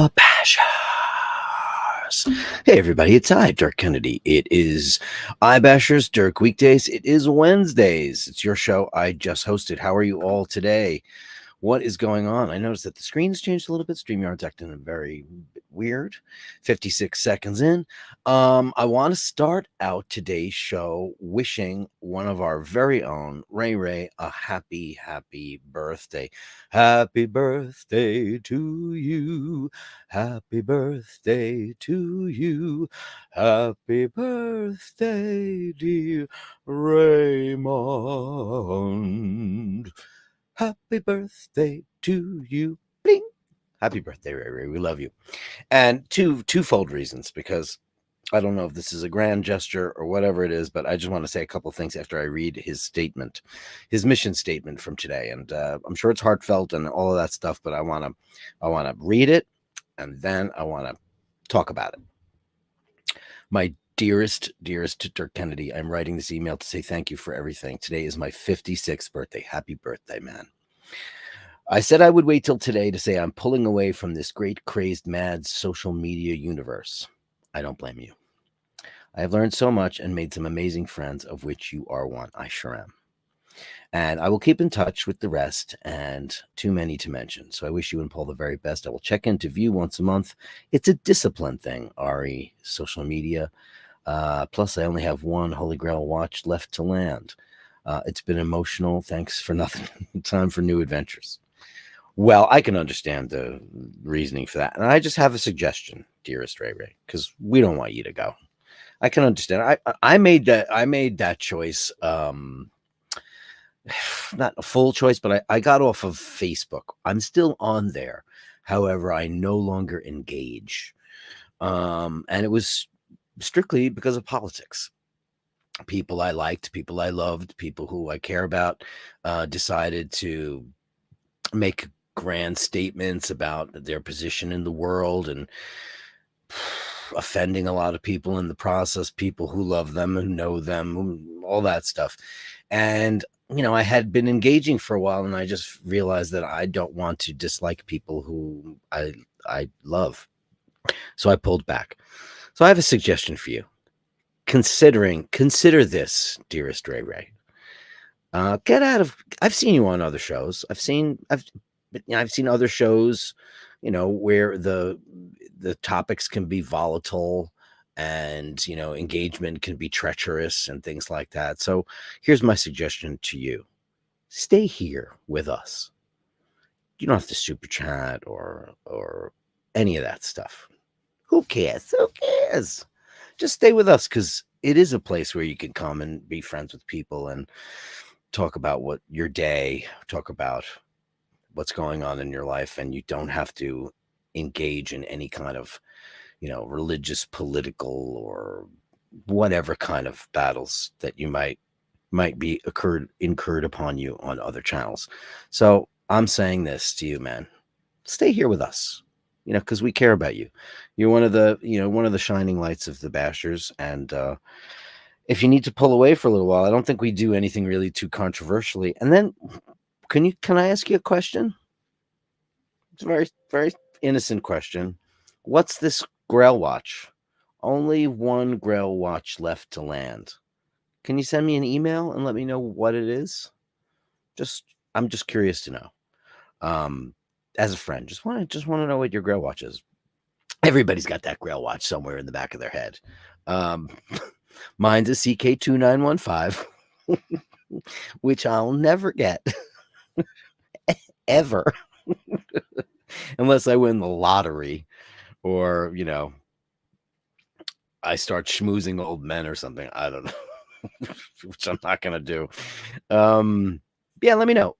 Bashers. Hey everybody, it's I, Dirk Kennedy. It is Bashers, Dirk Weekdays. It is Wednesdays. It's your show I just hosted. How are you all today? What is going on? I noticed that the screen's changed a little bit. StreamYard's acting very weird. 56 seconds in. I want to start out today's show wishing one of our very own, Ray, a happy birthday. Happy birthday to you. Happy birthday to you. Happy birthday, dear Raymond. Happy birthday to you. Bling. Happy birthday, Ray. We love you. And twofold reasons, because I don't know if this is a grand gesture or whatever it is, but I just want to say a couple of things after I read his statement, his mission statement from today. And I'm sure it's heartfelt and all of that stuff, but I want to read it and then I want to talk about it. My dearest Dirk Kennedy, I'm writing this email to say thank you for everything. Today is my 56th birthday. Happy birthday, man. I said I would wait till today to say I'm pulling away from this great, crazed, mad social media universe. I don't blame you. I have learned so much and made some amazing friends, of which you are one. I sure am. And I will keep in touch with the rest, and too many to mention. So I wish you and Paul the very best. I will check in to view once a month. It's a discipline thing, Ari, social media. Plus, I only have one Holy Grail watch left to land. It's been emotional. Thanks for nothing. Time for new adventures. Well, I can understand the reasoning for that. And I just have a suggestion, dearest Ray, because we don't want you to go. I can understand. I made that choice. Not a full choice, but I got off of Facebook. I'm still on there. However, I no longer engage. And it was strictly because of politics. People I liked, people I loved, people who I care about decided to make grand statements about their position in the world and offending a lot of people in the process, people who love them and know them, all that stuff. And I had been engaging for a while, and I just realized that I don't want to dislike people who I love. So I pulled back. So I have a suggestion for you. Consider this, dearest Ray. Get out of. I've seen you on other shows. I've seen other shows, where the topics can be volatile, and engagement can be treacherous and things like that. So here's my suggestion to you: stay here with us. You don't have to super chat or any of that stuff. Who cares? Just stay with us, because it is a place where you can come and be friends with people and talk about talk about what's going on in your life, and you don't have to engage in any kind of religious, political, or whatever kind of battles that you might be incurred upon you on other channels. So I'm saying this to you, man: stay here with us, because we care about you. You're one of the shining lights of the Bashers, and if you need to pull away for a little while, I don't think we do anything really too controversially. And then, can I ask you a question? It's a very, very innocent question. What's this Grail watch? Only one Grail watch left to land. Can you send me an email and let me know what it is? I'm just curious to know. As a friend, just want to know what your Grail watch is. Everybody's got that Grail watch somewhere in the back of their head. Mine's a CK2915, which I'll never get ever, unless I win the lottery, or I start schmoozing old men or something. I don't know, which I'm not gonna do. Yeah, let me know.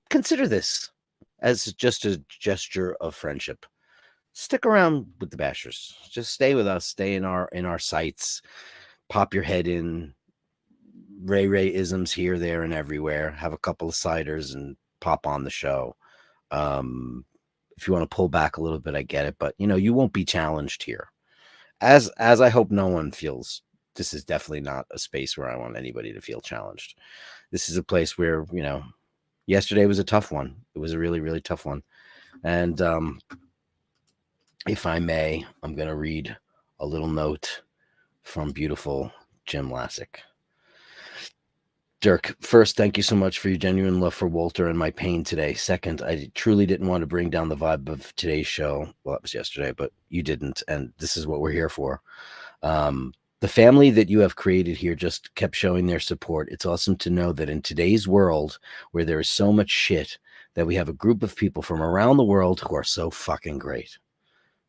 Consider this as just a gesture of friendship. Stick around with the Bashers. Just stay with us. Stay in our sights. Pop your head in. Ray isms here, there, and everywhere. Have a couple of ciders and pop on the show. If you want to pull back a little bit, I get it, but you won't be challenged here. As I hope no one feels. This is definitely not a space where I want anybody to feel challenged. This is a place where yesterday was a tough one. It was a really, really tough one, and if I may, I'm going to read a little note from beautiful Jim Lassick. Dirk, first, thank you so much for your genuine love for Walter and my pain today. Second, I truly didn't want to bring down the vibe of today's show. Well, that was yesterday, but you didn't, and this is what we're here for. The family that you have created here just kept showing their support. It's awesome to know that in today's world, where there is so much shit, that we have a group of people from around the world who are so fucking great.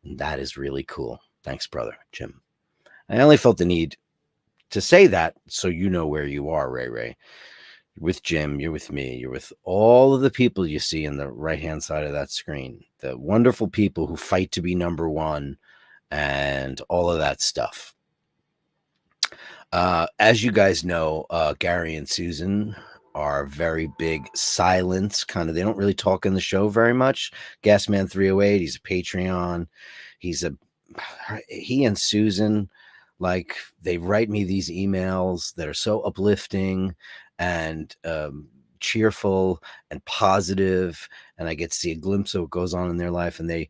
And that is really cool. Thanks, brother, Jim. I only felt the need to say that so you know where you are, Ray. You're with Jim, you're with me, you're with all of the people you see in the right-hand side of that screen, the wonderful people who fight to be number one and all of that stuff. As you guys know, Gary and Susan are very big silence, kind of. They don't really talk in the show very much. Gasman 308, he's a Patreon. He and Susan, like, they write me these emails that are so uplifting and cheerful and positive, and I get to see a glimpse of what goes on in their life. And they,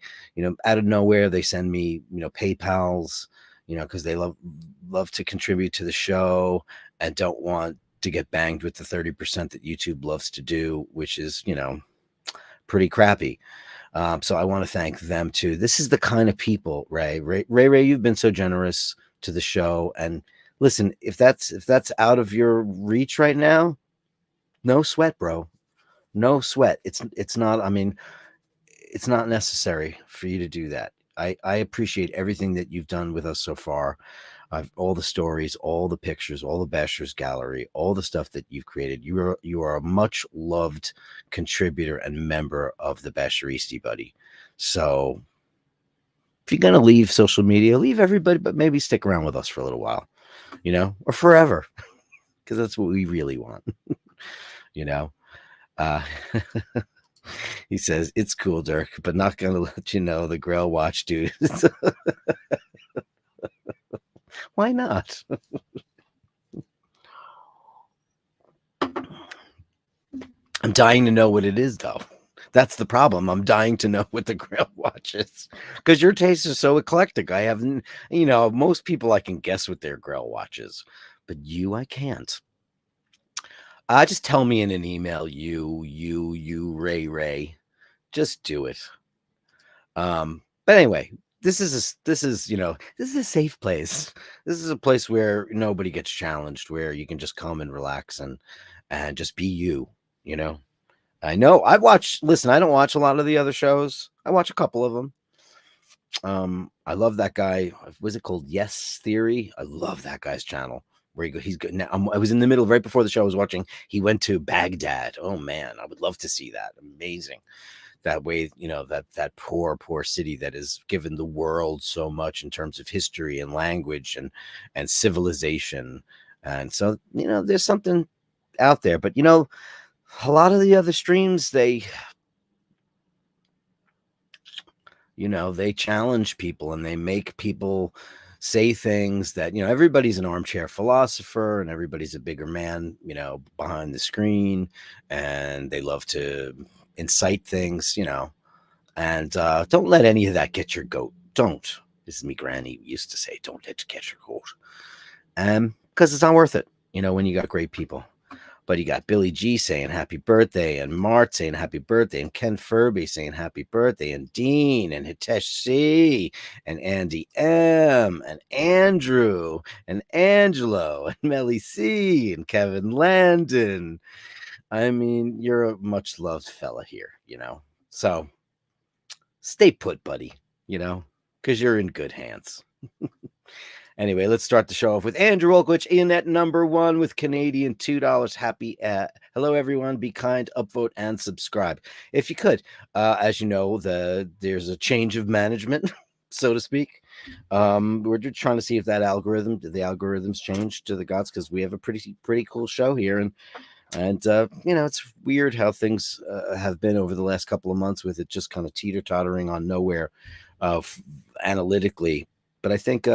out of nowhere, they send me, PayPals, because they love to contribute to the show and don't want to get banged with the 30% that YouTube loves to do, which is, pretty crappy. So I want to thank them too. This is the kind of people, Ray, you've been so generous to the show. And listen, if that's out of your reach right now, no sweat, bro. No sweat. It's not, I mean, it's not necessary for you to do that. I appreciate everything that you've done with us so far. All the stories, all the pictures, all the Bashers gallery, all the stuff that you've created. You are a much loved contributor and member of the Basheristi, buddy. So if you're gonna leave social media, leave everybody, but maybe stick around with us for a little while, or forever, because that's what we really want. uh He says, it's cool, Dirk, but not going to let you know the Grail Watch, dude. Why not? I'm dying to know what it is, though. That's the problem. I'm dying to know what the Grail Watch is, because your taste is so eclectic. I haven't, most people I can guess what their Grail Watch is, but you, I can't. Just tell me in an email, you, Ray. Just do it. But anyway, this is a safe place. This is a place where nobody gets challenged, where you can just come and relax and just be you. I know listen, I don't watch a lot of the other shows. I watch a couple of them. I love that guy. Was it called Yes Theory? I love that guy's channel. Where he's good now. I was in the middle right before the show I was watching. He went to Baghdad. Oh man, I would love to see that. Amazing. That way, that poor city that has given the world so much in terms of history and language and civilization. And so, there's something out there. But, a lot of the other streams, they challenge people and they make people say things that, everybody's an armchair philosopher and everybody's a bigger man, behind the screen, and they love to incite things, and don't let any of that get your goat. Don't. This is me granny used to say, don't let it get your goat. Because it's not worth it, when you got great people. But you got Billy G saying happy birthday, and Mart saying happy birthday, and Ken Furby saying happy birthday, and Dean, and Hitesh C, and Andy M, and Andrew, and Angelo, and Melly C, and Kevin Landon. I mean, you're a much loved fella here, So stay put, buddy, because you're in good hands. Anyway, let's start the show off with Andrew Olkwich in at number 1 with Canadian $2. Happy. Hello, everyone. Be kind, upvote, and subscribe if you could. As you know, there's a change of management, so to speak. We're just trying to see if the algorithms change to the gods, because we have a pretty cool show here, and it's weird how things have been over the last couple of months, with it just kind of teeter-tottering on nowhere analytically. But I think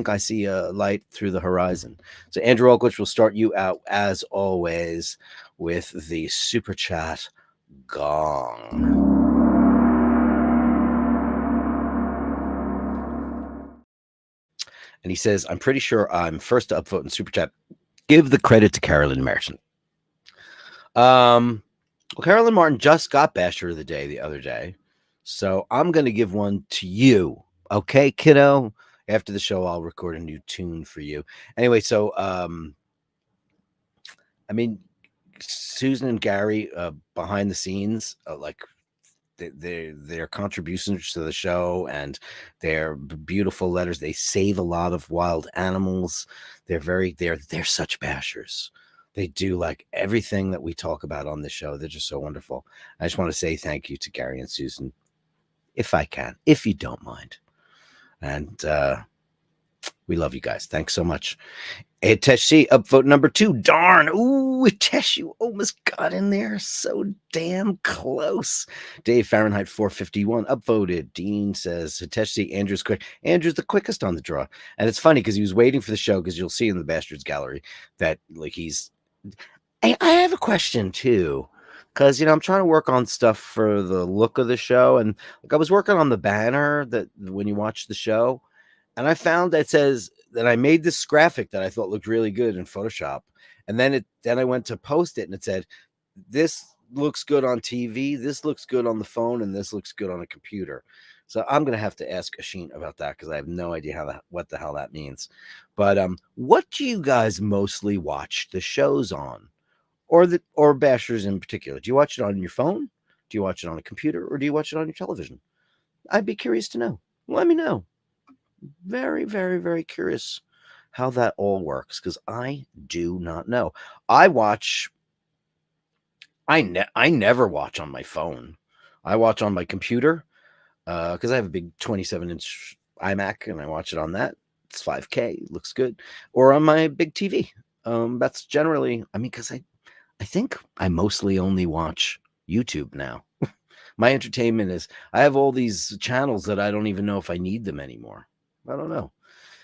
I see a light through the horizon. So Andrew Olkwich will start you out as always with the super chat gong. And he says, I'm pretty sure I'm first to upvote in super chat. Give the credit to Carolyn Martin. Well, Carolyn Martin just got Basher of the Day the other day, so I'm going to give one to you. Okay, kiddo? After the show, I'll record a new tune for you. Anyway, so, Susan and Gary, behind the scenes, like, their contributions to the show and their beautiful letters, they save a lot of wild animals. They're such bashers. They do like everything that we talk about on the show. They're just so wonderful. I just want to say thank you to Gary and Susan, if I can, if you don't mind. And we love you guys. Thanks so much. Hitesh, upvote number 2. Darn. Ooh, Hitesh, you almost got in there. So damn close. Dave Fahrenheit 451 upvoted. Dean says, Hitesh, Andrew's quick. Andrew's the quickest on the draw. And it's funny because he was waiting for the show, because you'll see in the Bastards gallery that like he's... I have a question too, because I'm trying to work on stuff for the look of the show, and like I was working on the banner that when you watch the show, and I found that says that I made this graphic that I thought looked really good in Photoshop, and then I went to post it, and it said, this looks good on TV, this looks good on the phone, and this looks good on a computer. So I'm gonna have to ask Asheen about that, because I have no idea what the hell that means. But what do you guys mostly watch the shows on? Or Bashers in particular? Do you watch it on your phone? Do you watch it on a computer? Or do you watch it on your television? I'd be curious to know. Let me know. Very, very, very curious how that all works, because I do not know. I never watch on my phone. I watch on my computer, because I have a big 27-inch iMac, and I watch it on that. It's 5K. It looks good. Or on my big TV. That's generally, because I think I mostly only watch YouTube now. My entertainment is, I have all these channels that I don't even know if I need them anymore. I don't know.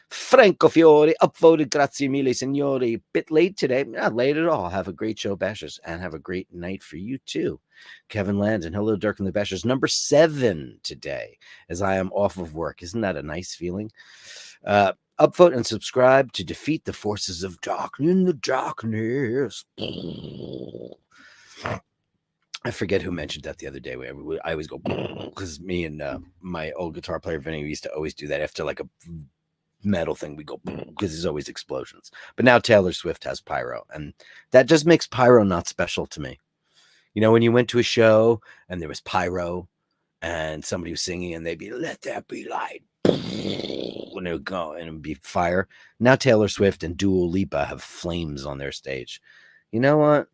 Franco Fiore upvoted. Grazie mille, signori. Bit late today. Not late at all. Have a great show, Bashers, and have a great night for you too. Kevin Landon. Hello, Dirk and the Bashers. Number 7 today, as I am off of work. Isn't that a nice feeling? Upvote and subscribe to defeat the forces of darkness in the darkness. I forget who mentioned that the other day. I always go, because me and my old guitar player Vinny, we used to always do that after like a metal thing. We go, because there's always explosions. But now Taylor Swift has pyro, and that just makes pyro not special to me. When you went to a show and there was pyro and somebody was singing and they'd be, let there be light, when it would go and it would be fire. Now Taylor Swift and Dua Lipa have flames on their stage. You know what?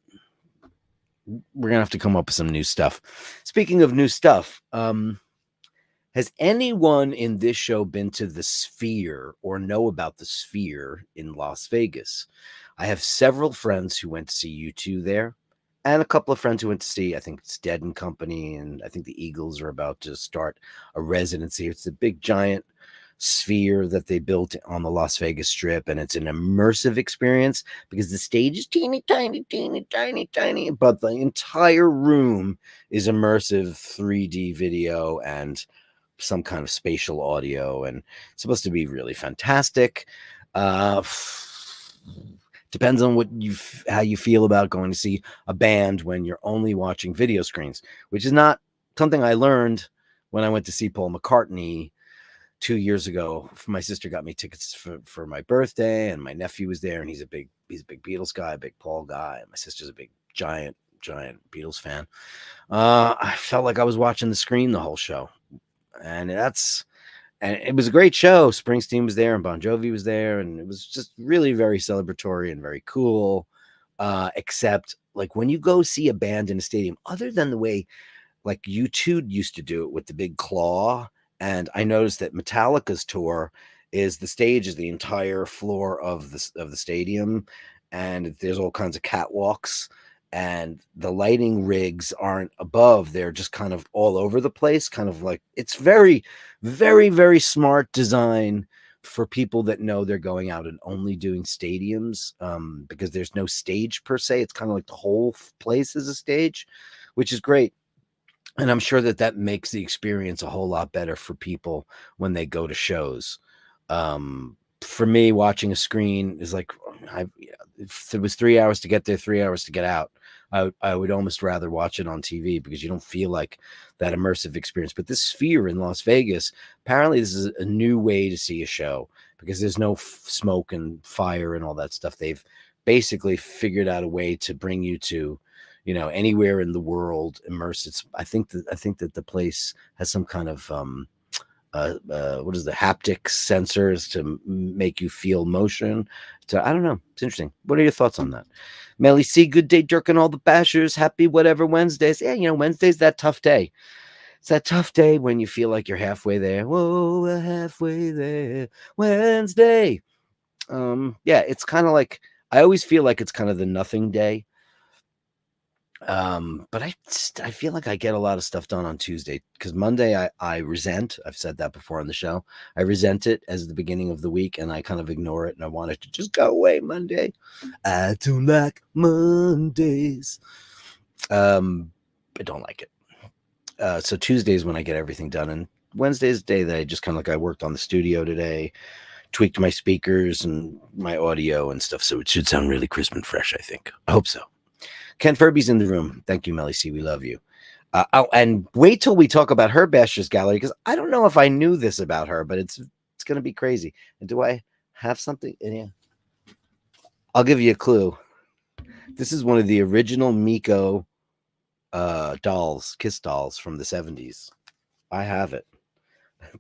We're gonna have to come up with some new stuff. Speaking of new stuff, has anyone in this show been to the Sphere or know about the Sphere in Las Vegas? I have several friends who went to see U2 there, and a couple of friends who went to see, I think it's Dead and Company, and I think the Eagles are about to start a residency. It's a big giant sphere that they built on the Las Vegas Strip, and it's an immersive experience because the stage is teeny tiny, but the entire room is immersive 3D video and some kind of spatial audio, and it's supposed to be really fantastic. Depends on how you feel about going to see a band when you're only watching video screens, which is not something I learned when I went to see Paul McCartney 2 years ago. My sister got me tickets for my birthday, and my nephew was there, and he's a big Beatles guy, a big Paul guy. My sister's a big giant Beatles fan. I felt like I was watching the screen the whole show, and that's And it was a great show. Springsteen was there and Bon Jovi was there, and it was just really very celebratory and very cool. Except like when you go see a band in a stadium, other than the way like U2 used to do it with the big claw, and I noticed that Metallica's tour is the stage is the entire floor of the stadium, and there's all kinds of catwalks, and the lighting rigs aren't above, they're just kind of all over the place, kind of like it's very, very, very smart design for people that know they're going out and only doing stadiums, because there's no stage per se. It's kind of like the whole place is a stage, which is great. And I'm sure that that makes the experience a whole lot better for people when they go to shows. For me, watching a screen is like, if it was 3 hours to get there, 3 hours to get out, I would almost rather watch it on TV because you don't feel like that immersive experience. But this Sphere in Las Vegas, apparently this is a new way to see a show because there's no smoke and fire and all that stuff. They've basically figured out a way to bring you to, anywhere in the world, immerse. I think that the place has some kind of what is the haptic sensors to make you feel motion. So I don't know. It's interesting. What are your thoughts on that? Melly C, good day, Dirk, and all the bashers. Happy whatever Wednesdays. Yeah, Wednesday's that tough day. It's that tough day when you feel like you're halfway there. Whoa, we're halfway there. Wednesday. Yeah, it's kind of like, I always feel like it's kind of the nothing day. But I feel like I get a lot of stuff done on Tuesday because Monday I resent. I've said that before on the show. I resent it as the beginning of the week, and I kind of ignore it, and I want it to just go away. Monday, I don't like Mondays. I don't like it. So Tuesday is when I get everything done, and Wednesday is the day that I just kind of like I worked on the studio today, tweaked my speakers and my audio and stuff, so it should sound really crisp and fresh. I think. I hope so. Ken Furby's in the room. Thank you, Melly C. We love you. And wait till we talk about her Basher's Gallery, because I don't know if I knew this about her, but it's going to be crazy. And do I have something in here? I'll give you a clue. This is one of the original Miko dolls, Kiss dolls from the 70s. I have it.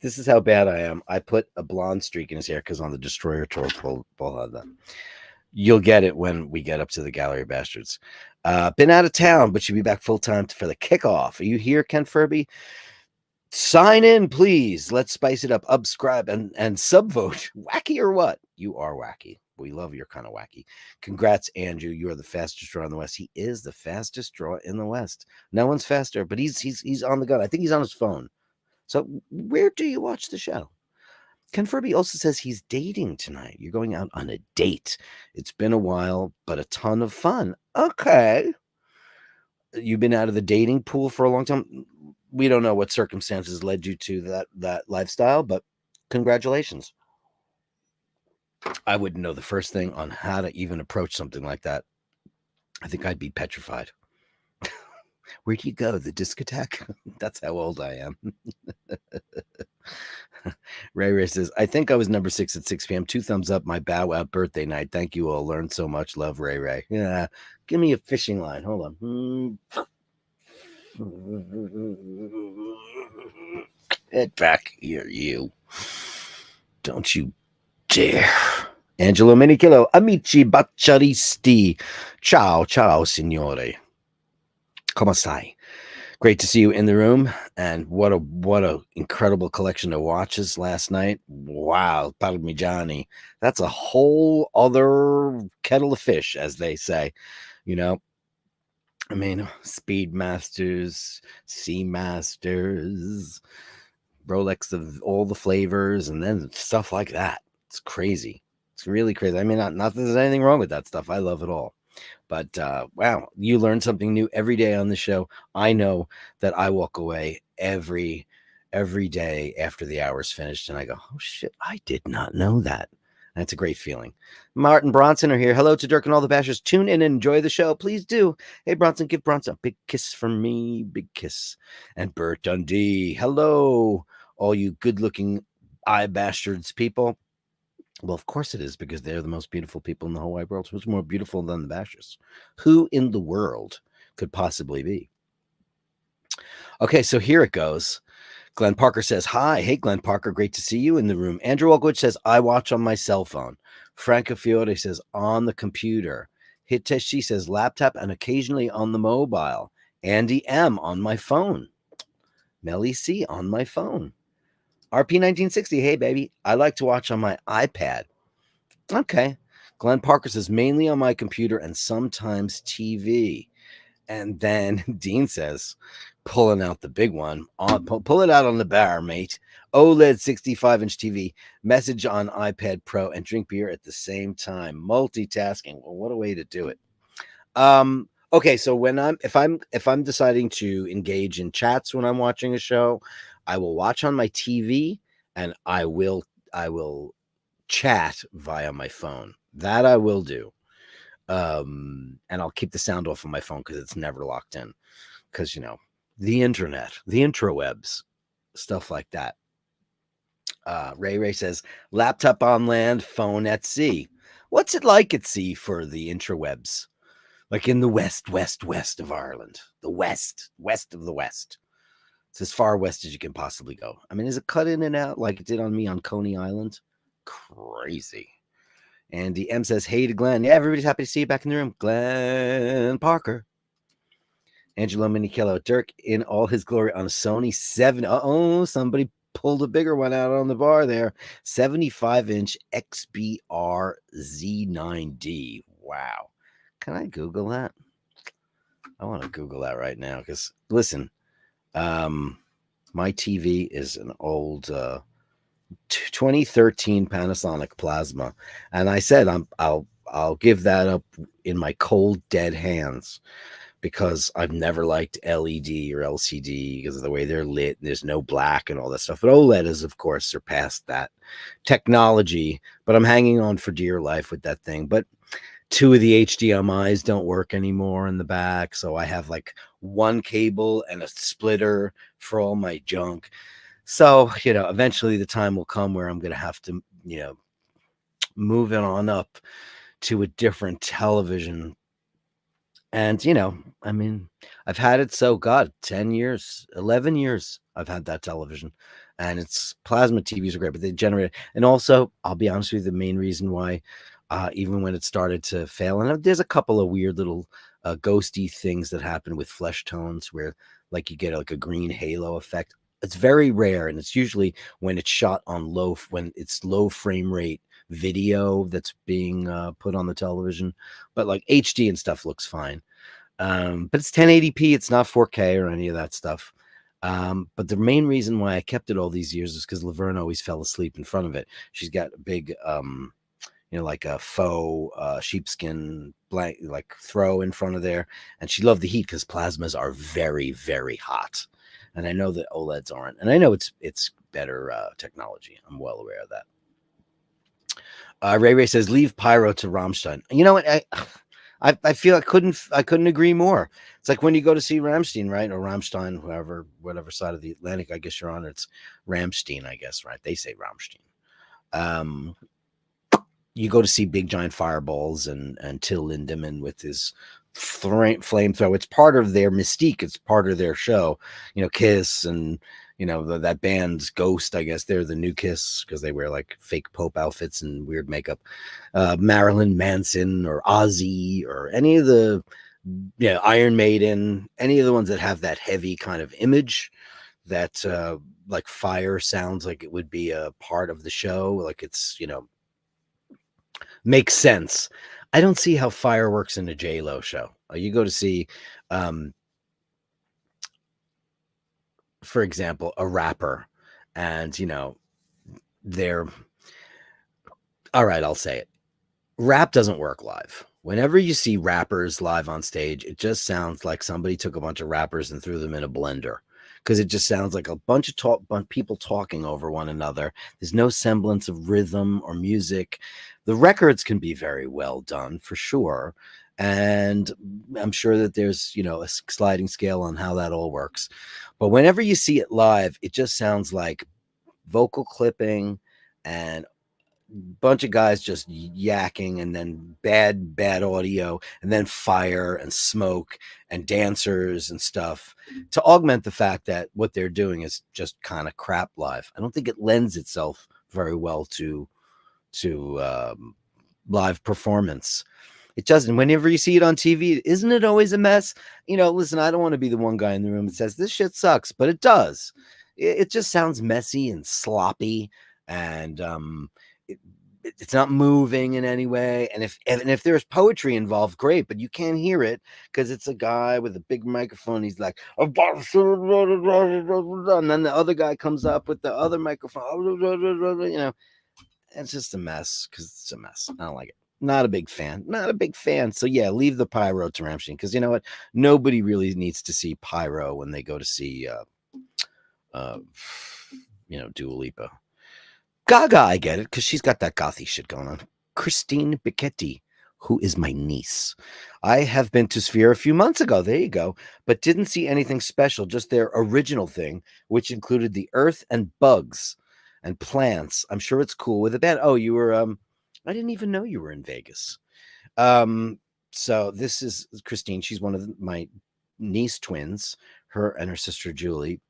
This is how bad I am. I put a blonde streak in his hair because on the Destroyer tour, Paul had that. You'll get it when we get up to the Gallery of Bastards. Been out of town, but should be back full time for the kickoff. Are you here, Ken Furby? Sign in, please. Let's spice it up. Subscribe and subvote. Wacky or what? You are wacky. We love your kind of wacky. Congrats, Andrew. You are the fastest draw in the West. He is the fastest draw in the West. No one's faster, but he's on the gun. I think he's on his phone. So where do you watch the show? Ken Furby also says he's dating tonight. You're going out on a date. It's been a while, but a ton of fun. Okay. You've been out of the dating pool for a long time. We don't know what circumstances led you to that lifestyle, but congratulations. I wouldn't know the first thing on how to even approach something like that. I think I'd be petrified. Where do you go? The discotheque? That's how old I am. Ray says, I think I was number 6 at 6 p.m. 2 thumbs up. My bow out birthday night. Thank you all. Learned so much. Love, Ray. Yeah. Give me a fishing line. Hold on. Get back here, you. Don't you dare. Angelo Minikilo. Amici baciaristi. Ciao, signore. Come stai? Great to see you in the room, and what a incredible collection of watches last night. Wow, Parmigiani. That's a whole other kettle of fish, as they say. I mean, Speedmasters, Seamasters, Rolex of all the flavors, and then stuff like that. It's crazy. It's really crazy. I mean, not that there's anything wrong with that stuff. I love it all. But wow, you learn something new every day on the show. I know that I walk away every day after the hour's finished, and I go, oh shit, I did not know that. That's a great feeling. Martin Bronson are here. Hello to Dirk and all the bashers. Tune in and enjoy the show. Please do. Hey, Bronson, give Bronson a big kiss from me. Big kiss. And Bert Dundee. Hello, all you good-looking eye bastards people. Well, of course it is, because they're the most beautiful people in the whole wide world. Who's more beautiful than the Bashers? Who in the world could possibly be? Okay, so here it goes. Glenn Parker says, hi. Hey, Glenn Parker. Great to see you in the room. Andrew Ogwich says, I watch on my cell phone. Franco Fiore says, on the computer. Hiteshi says, laptop and occasionally on the mobile. Andy M, on my phone. Melly C, on my phone. RP1960, hey, baby. I like to watch on my iPad. Okay. Glenn Parker says, mainly on my computer and sometimes TV. And then Dean says, pulling out the big one, pull it out on the bar, mate. OLED 65-inch TV, message on iPad Pro, and drink beer at the same time. Multitasking. Well, what a way to do it. Okay, so if I'm deciding to engage in chats when I'm watching a show, I will watch on my TV and I will chat via my phone. That I will do. And I'll keep the sound off of my phone because it's never locked in. Because, the internet, the intrawebs, stuff like that. Ray says, laptop on land, phone at sea. What's it like at sea for the intrawebs? Like in the west of Ireland. The west of the west. It's as far west as you can possibly go. I mean, is it cut in and out like it did on me on Coney Island? Crazy. Andy M says, hey to Glenn. Yeah, everybody's happy to see you back in the room. Glenn Parker. Angelo Minichello. Dirk in all his glory on a Sony 7. Uh-oh, somebody pulled a bigger one out on the bar there. 75-inch XBR Z9D. Wow. Can I Google that? I want to Google that right now because, listen, my TV is an old 2013 Panasonic Plasma, and I said I'll give that up in my cold dead hands because I've never liked LED or LCD because of the way they're lit. There's no black and all that stuff. But OLED has, of course, surpassed that technology. But I'm hanging on for dear life with that thing. But 2 of the HDMIs don't work anymore in the back. So I have like one cable and a splitter for all my junk. So, eventually the time will come where I'm going to have to, move it on up to a different television. And, I mean, I've had it 10 years, 11 years I've had that television. And it's plasma TVs are great, but they generate. And also, I'll be honest with you, the main reason why, even when it started to fail, and there's a couple of weird little ghosty things that happen with flesh tones where like you get like a green halo effect. It's very rare, and it's usually when it's shot on when it's low frame rate video that's being put on the television. But like HD and stuff looks fine. But it's 1080p. It's not 4K or any of that stuff. But the main reason why I kept it all these years is because Laverne always fell asleep in front of it. She's got a big, like a faux sheepskin blanket, like throw in front of there. And she loved the heat because plasmas are very, very hot. And I know that OLEDs aren't. And I know it's better technology. I'm well aware of that. Ray says, leave Pyro to Rammstein. You know what? I feel I couldn't agree more. It's like when you go to see Rammstein, right? Or Rammstein, whatever side of the Atlantic, I guess you're on. It's Rammstein, I guess, right? They say Rammstein. You go to see Big Giant Fireballs and Till Lindemann with his flamethrower. It's part of their mystique. It's part of their show. Kiss and that band's Ghost. I guess they're the new Kiss because they wear like fake Pope outfits and weird makeup. Marilyn Manson or Ozzy or any of the Iron Maiden, any of the ones that have that heavy kind of image that like fire sounds like it would be a part of the show. Like it's makes sense. I don't see how fireworks in a J-Lo show. You go to see, for example, a rapper, and they're all right. I'll say it. Rap doesn't work live. Whenever you see rappers live on stage, it just sounds like somebody took a bunch of rappers and threw them in a blender. Because it just sounds like a bunch of people talking over one another. There's no semblance of rhythm or music. The records can be very well done for sure. And I'm sure that there's, a sliding scale on how that all works. But whenever you see it live, it just sounds like vocal clipping and bunch of guys just yakking, and then bad audio, and then fire and smoke and dancers and stuff to augment the fact that what they're doing is just kind of crap live. I don't think it lends itself very well to live performance. It doesn't. Whenever you see it on TV, isn't it always a mess? Listen, I don't want to be the one guy in the room that says this shit sucks, but it does. It just sounds messy and sloppy, and it, it's not moving in any way. And if there's poetry involved, great, but you can't hear it because it's a guy with a big microphone. He's like, and then the other guy comes up with the other microphone. It's just a mess because it's a mess. I don't like it. Not a big fan. Not a big fan. So yeah, leave the pyro to Ramstein, because you know what? Nobody really needs to see pyro when they go to see Dua Lipa. Gaga, I get it, because she's got that gothy shit going on. Christine Bichetti, who is my niece. I have been to Sphere a few months ago. There you go. But didn't see anything special, just their original thing, which included the earth and bugs and plants. I'm sure it's cool with a band. Oh, you were I didn't even know you were in Vegas. So this is Christine. She's one of my niece twins, her and her sister Julie,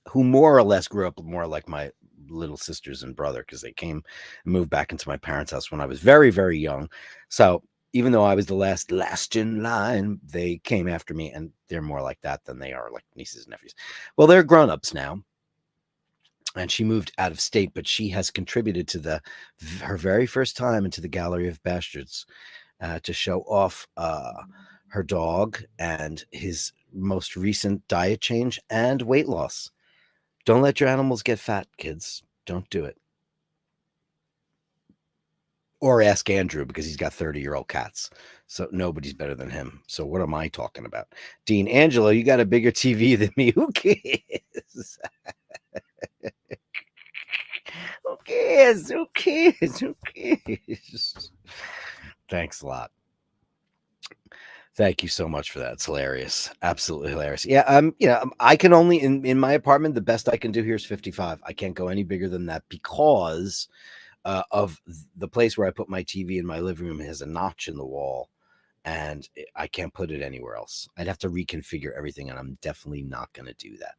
who more or less grew up more like my little sisters and brother, because they came and moved back into my parents' house when I was very, very young. So even though I was the last in line, they came after me, and they're more like that than they are like nieces and nephews. Well, they're grown-ups now. And she moved out of state, but she has contributed to her very first time into the Gallery of Bastards to show off her dog and his most recent diet change and weight loss. Don't let your animals get fat, kids. Don't do it. Or ask Andrew, because he's got 30-year-old cats. So nobody's better than him. So what am I talking about? Dean, Angelo, you got a bigger TV than me. Who cares? Who cares? Who cares? Who cares? Thanks a lot. Thank you so much for that. It's hilarious. Absolutely hilarious. Yeah, I can only in my apartment, the best I can do here is 55. I can't go any bigger than that because of the place where I put my TV in my living room has a notch in the wall, and I can't put it anywhere else. I'd have to reconfigure everything, and I'm definitely not going to do that.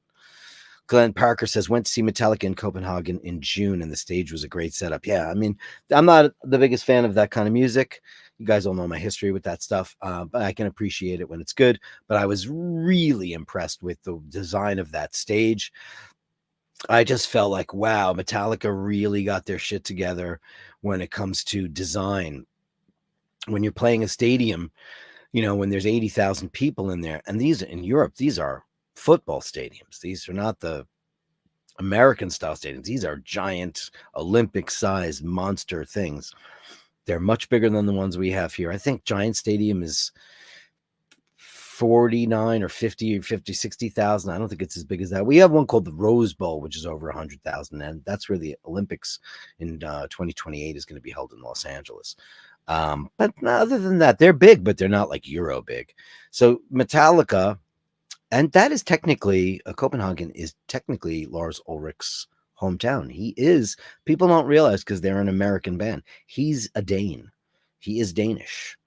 Glenn Parker says, went to see Metallica in Copenhagen in June, and the stage was a great setup. Yeah, I mean, I'm not the biggest fan of that kind of music. You guys all know my history with that stuff, but I can appreciate it when it's good. But I was really impressed with the design of that stage. I just felt like, wow, Metallica really got their shit together when it comes to design. When you're playing a stadium, when there's 80,000 people in there, and these in Europe, these are football stadiums. These are not the American style stadiums. These are giant Olympic sized monster things. They're much bigger than the ones we have here. I think Giant Stadium is 49 or 50 or 60,000. I don't think it's as big as that. We have one called the Rose Bowl, which is over 100,000, and that's where the Olympics in 2028 is going to be held in Los Angeles. But other than that, they're big, but they're not like Euro big. So Metallica, and that is technically, Copenhagen is technically Lars Ulrich's hometown. People don't realize because they're an American band. He's a Dane. He is Danish.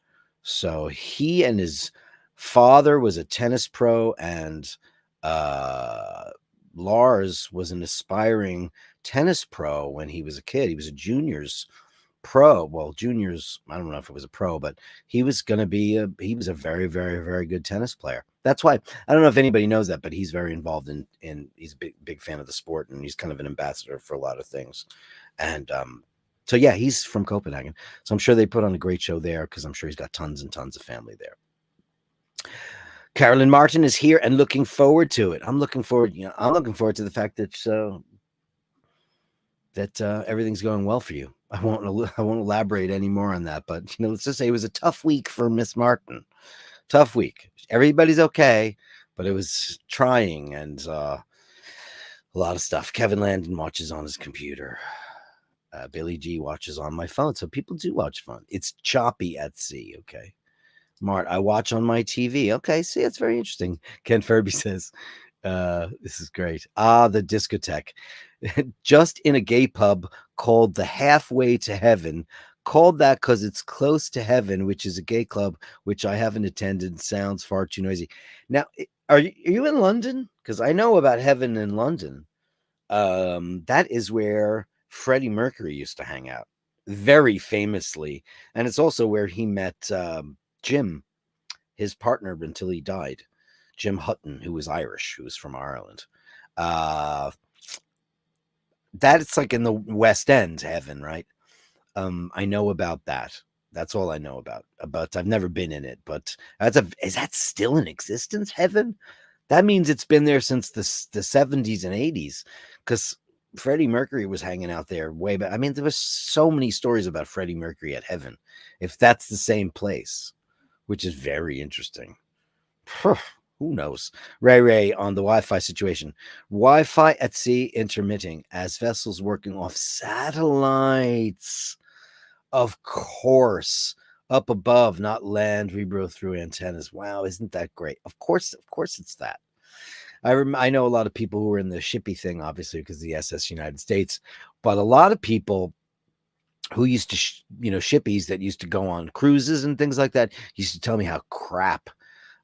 So he and his father was a tennis pro, and Lars was an aspiring tennis pro when he was a kid. He was a juniors pro. Well, juniors, I don't know if it was a pro, but he was going to be he was a very, very, very good tennis player. That's why, I don't know if anybody knows that, but he's very involved in he's a big fan of the sport, and he's kind of an ambassador for a lot of things. And so yeah, he's from Copenhagen. So I'm sure they put on a great show there, because I'm sure he's got tons and tons of family there. Carolyn Martin is here and looking forward to it. I'm looking forward to the fact that everything's going well for you. I won't elaborate any more on that, but let's just say it was a tough week for Miss Martin. Tough week. Everybody's okay, but it was trying, and a lot of stuff. Kevin Landon watches on his computer. Billy G watches on my phone. So people do watch phone. It's choppy at sea. Okay. Mart, I watch on my TV. Okay. See, it's very interesting. Ken Furby says, this is great. The discotheque. Just in a gay pub called the Halfway to Heaven, called that because it's close to heaven, which is a gay club, which I haven't attended. Sounds far too noisy. Now, are you in London? Because I know about heaven in London. That is where Freddie Mercury used to hang out, very famously. And it's also where he met Jim, his partner until he died, Jim Hutton, who was Irish, who was from Ireland. That's like in the West End heaven, right? I know about that. That's all I know about. But I've never been in it. But is that still in existence? Heaven? That means it's been there since the 70s and 80s, because Freddie Mercury was hanging out there way back. I mean, there was so many stories about Freddie Mercury at heaven, if that's the same place, which is very interesting. Who knows? Ray on the Wi-Fi situation. Wi-Fi at sea intermitting as vessels working off satellites. Of course, up above, not land, rebro through antennas. Wow, isn't that great? Of course, it's that. I know a lot of people who were in the shippy thing, obviously, because of the SS United States, but a lot of people who used to, shippies that used to go on cruises and things like that, used to tell me how crap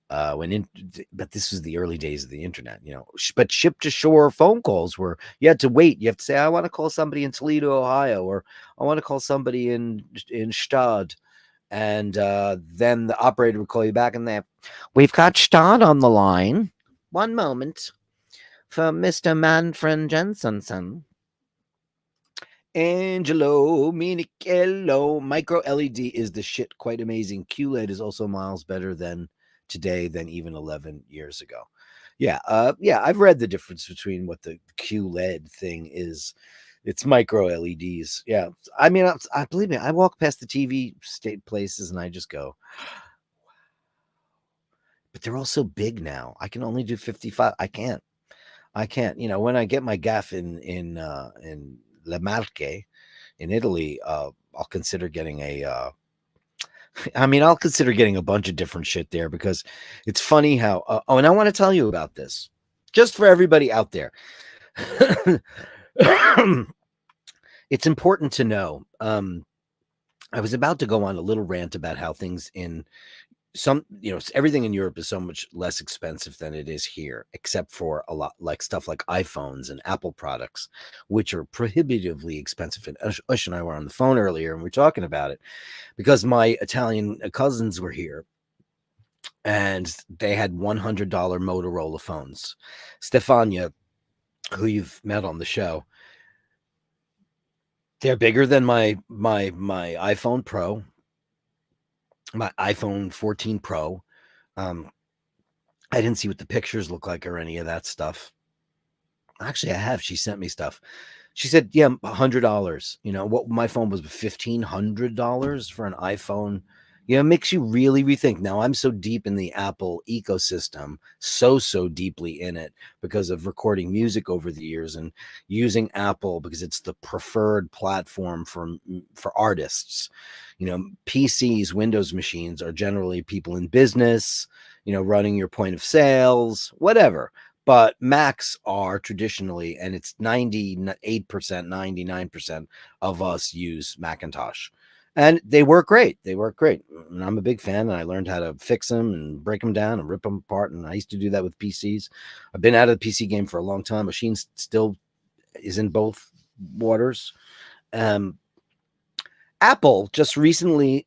but this was the early days of the internet, but ship to shore phone calls were, you had to wait. You have to say, I want to call somebody in Toledo, Ohio, or I want to call somebody in Stad. And then the operator would call you back and we've got Stad on the line. One moment for Mr. Manfred Jensensen. Angelo Minichello. Micro LED is the shit. Quite amazing. QLED is also miles better than today than even 11 years ago. Yeah, I've read the difference between what the QLED thing is. It's micro LEDs. Yeah, I mean, I believe me, I walk past the TV state places and I just go, but they're all so big now. I can only do 55. I can't. When I get my gaff in Le Marche in Italy, I'll consider getting I'll consider getting a bunch of different shit there, because it's funny how, and I want to tell you about this just for everybody out there. It's important to know. I was about to go on a little rant about how things in everything in Europe is so much less expensive than it is here, except for a lot like stuff like iPhones and Apple products, which are prohibitively expensive. And Ush and I were on the phone earlier and we were talking about it, because my Italian cousins were here and they had $100 Motorola phones. Stefania, who you've met on the show, they're bigger than my iPhone Pro, my iPhone 14 Pro. I didn't see what the pictures look like or any of that stuff. Actually, I have. She sent me stuff. She said, yeah, $100. What my phone was $1,500 for an iPhone. It makes you really rethink. Now, I'm so deep in the Apple ecosystem, so deeply in it, because of recording music over the years and using Apple because it's the preferred platform for artists. PCs, Windows machines are generally people in business, running your point of sales, whatever. But Macs are traditionally, and it's 98%, 99% of us use Macintosh. And they work great. And I'm a big fan, and I learned how to fix them and break them down and rip them apart. And I used to do that with PCs. I've been out of the PC game for a long time. Machine still is in both waters. Apple just recently,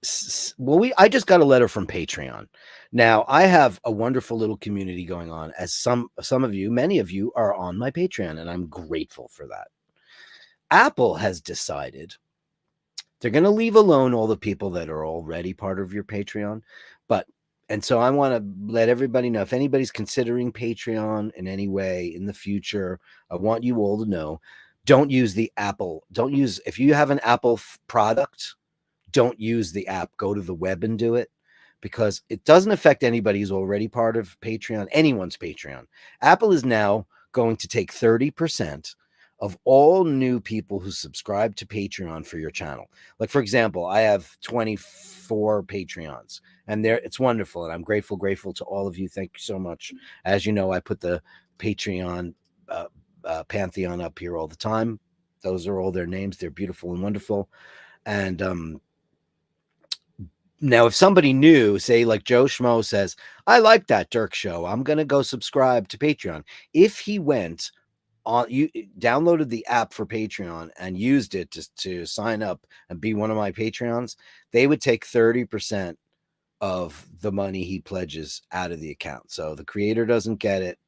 I just got a letter from Patreon. Now, I have a wonderful little community going on, as some of you, many of you are on my Patreon, and I'm grateful for that. Apple has decided they're going to leave alone all the people that are already part of your Patreon. And so I want to let everybody know, if anybody's considering Patreon in any way in the future, I want you all to know, don't use the Apple. If you have an Apple product, don't use the app. Go to the web and do it, because it doesn't affect anybody who's already part of Patreon, anyone's Patreon. Apple is now going to take 30% of all new people who subscribe to Patreon for your channel. Like, for example, I have 24 Patreons, and it's wonderful. And I'm grateful to all of you. Thank you so much. As you know, I put the Patreon pantheon up here all the time. Those are all their names. They're beautiful and wonderful. And now, if somebody new, say like Joe Schmo says, I like that Dirk show, I'm going to go subscribe to Patreon. If he went on, you downloaded the app for Patreon and used it to sign up and be one of my Patreons, they would take 30% of the money he pledges out of the account. So the creator doesn't get it,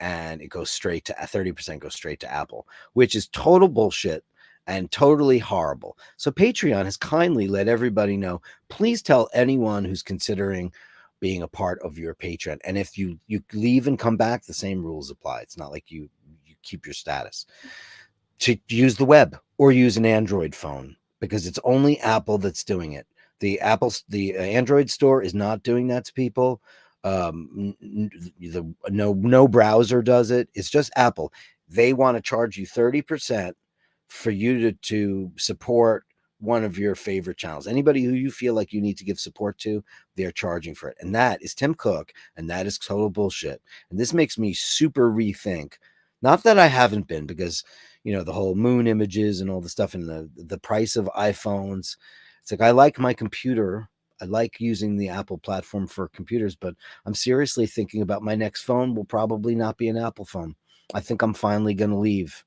and it goes straight to 30% goes straight to Apple, which is total bullshit and totally horrible. So Patreon has kindly let everybody know, please tell anyone who's considering being a part of your Patreon. And if you leave and come back, the same rules apply. It's not like you keep your status. To use the web or use an Android phone, because it's only Apple that's doing it. The Android store is not doing that to people. No browser does it. It's just Apple. They want to charge you 30% for you to support one of your favorite channels. Anybody who you feel like you need to give support to, they're charging for it. And that is Tim Cook, and that is total bullshit. And this makes me super rethink. Not that I haven't been, because the whole moon images and all the stuff, and the price of iPhones. It's like, I like my computer. I like using the Apple platform for computers, but I'm seriously thinking about my next phone will probably not be an Apple phone. I think I'm finally going to leave.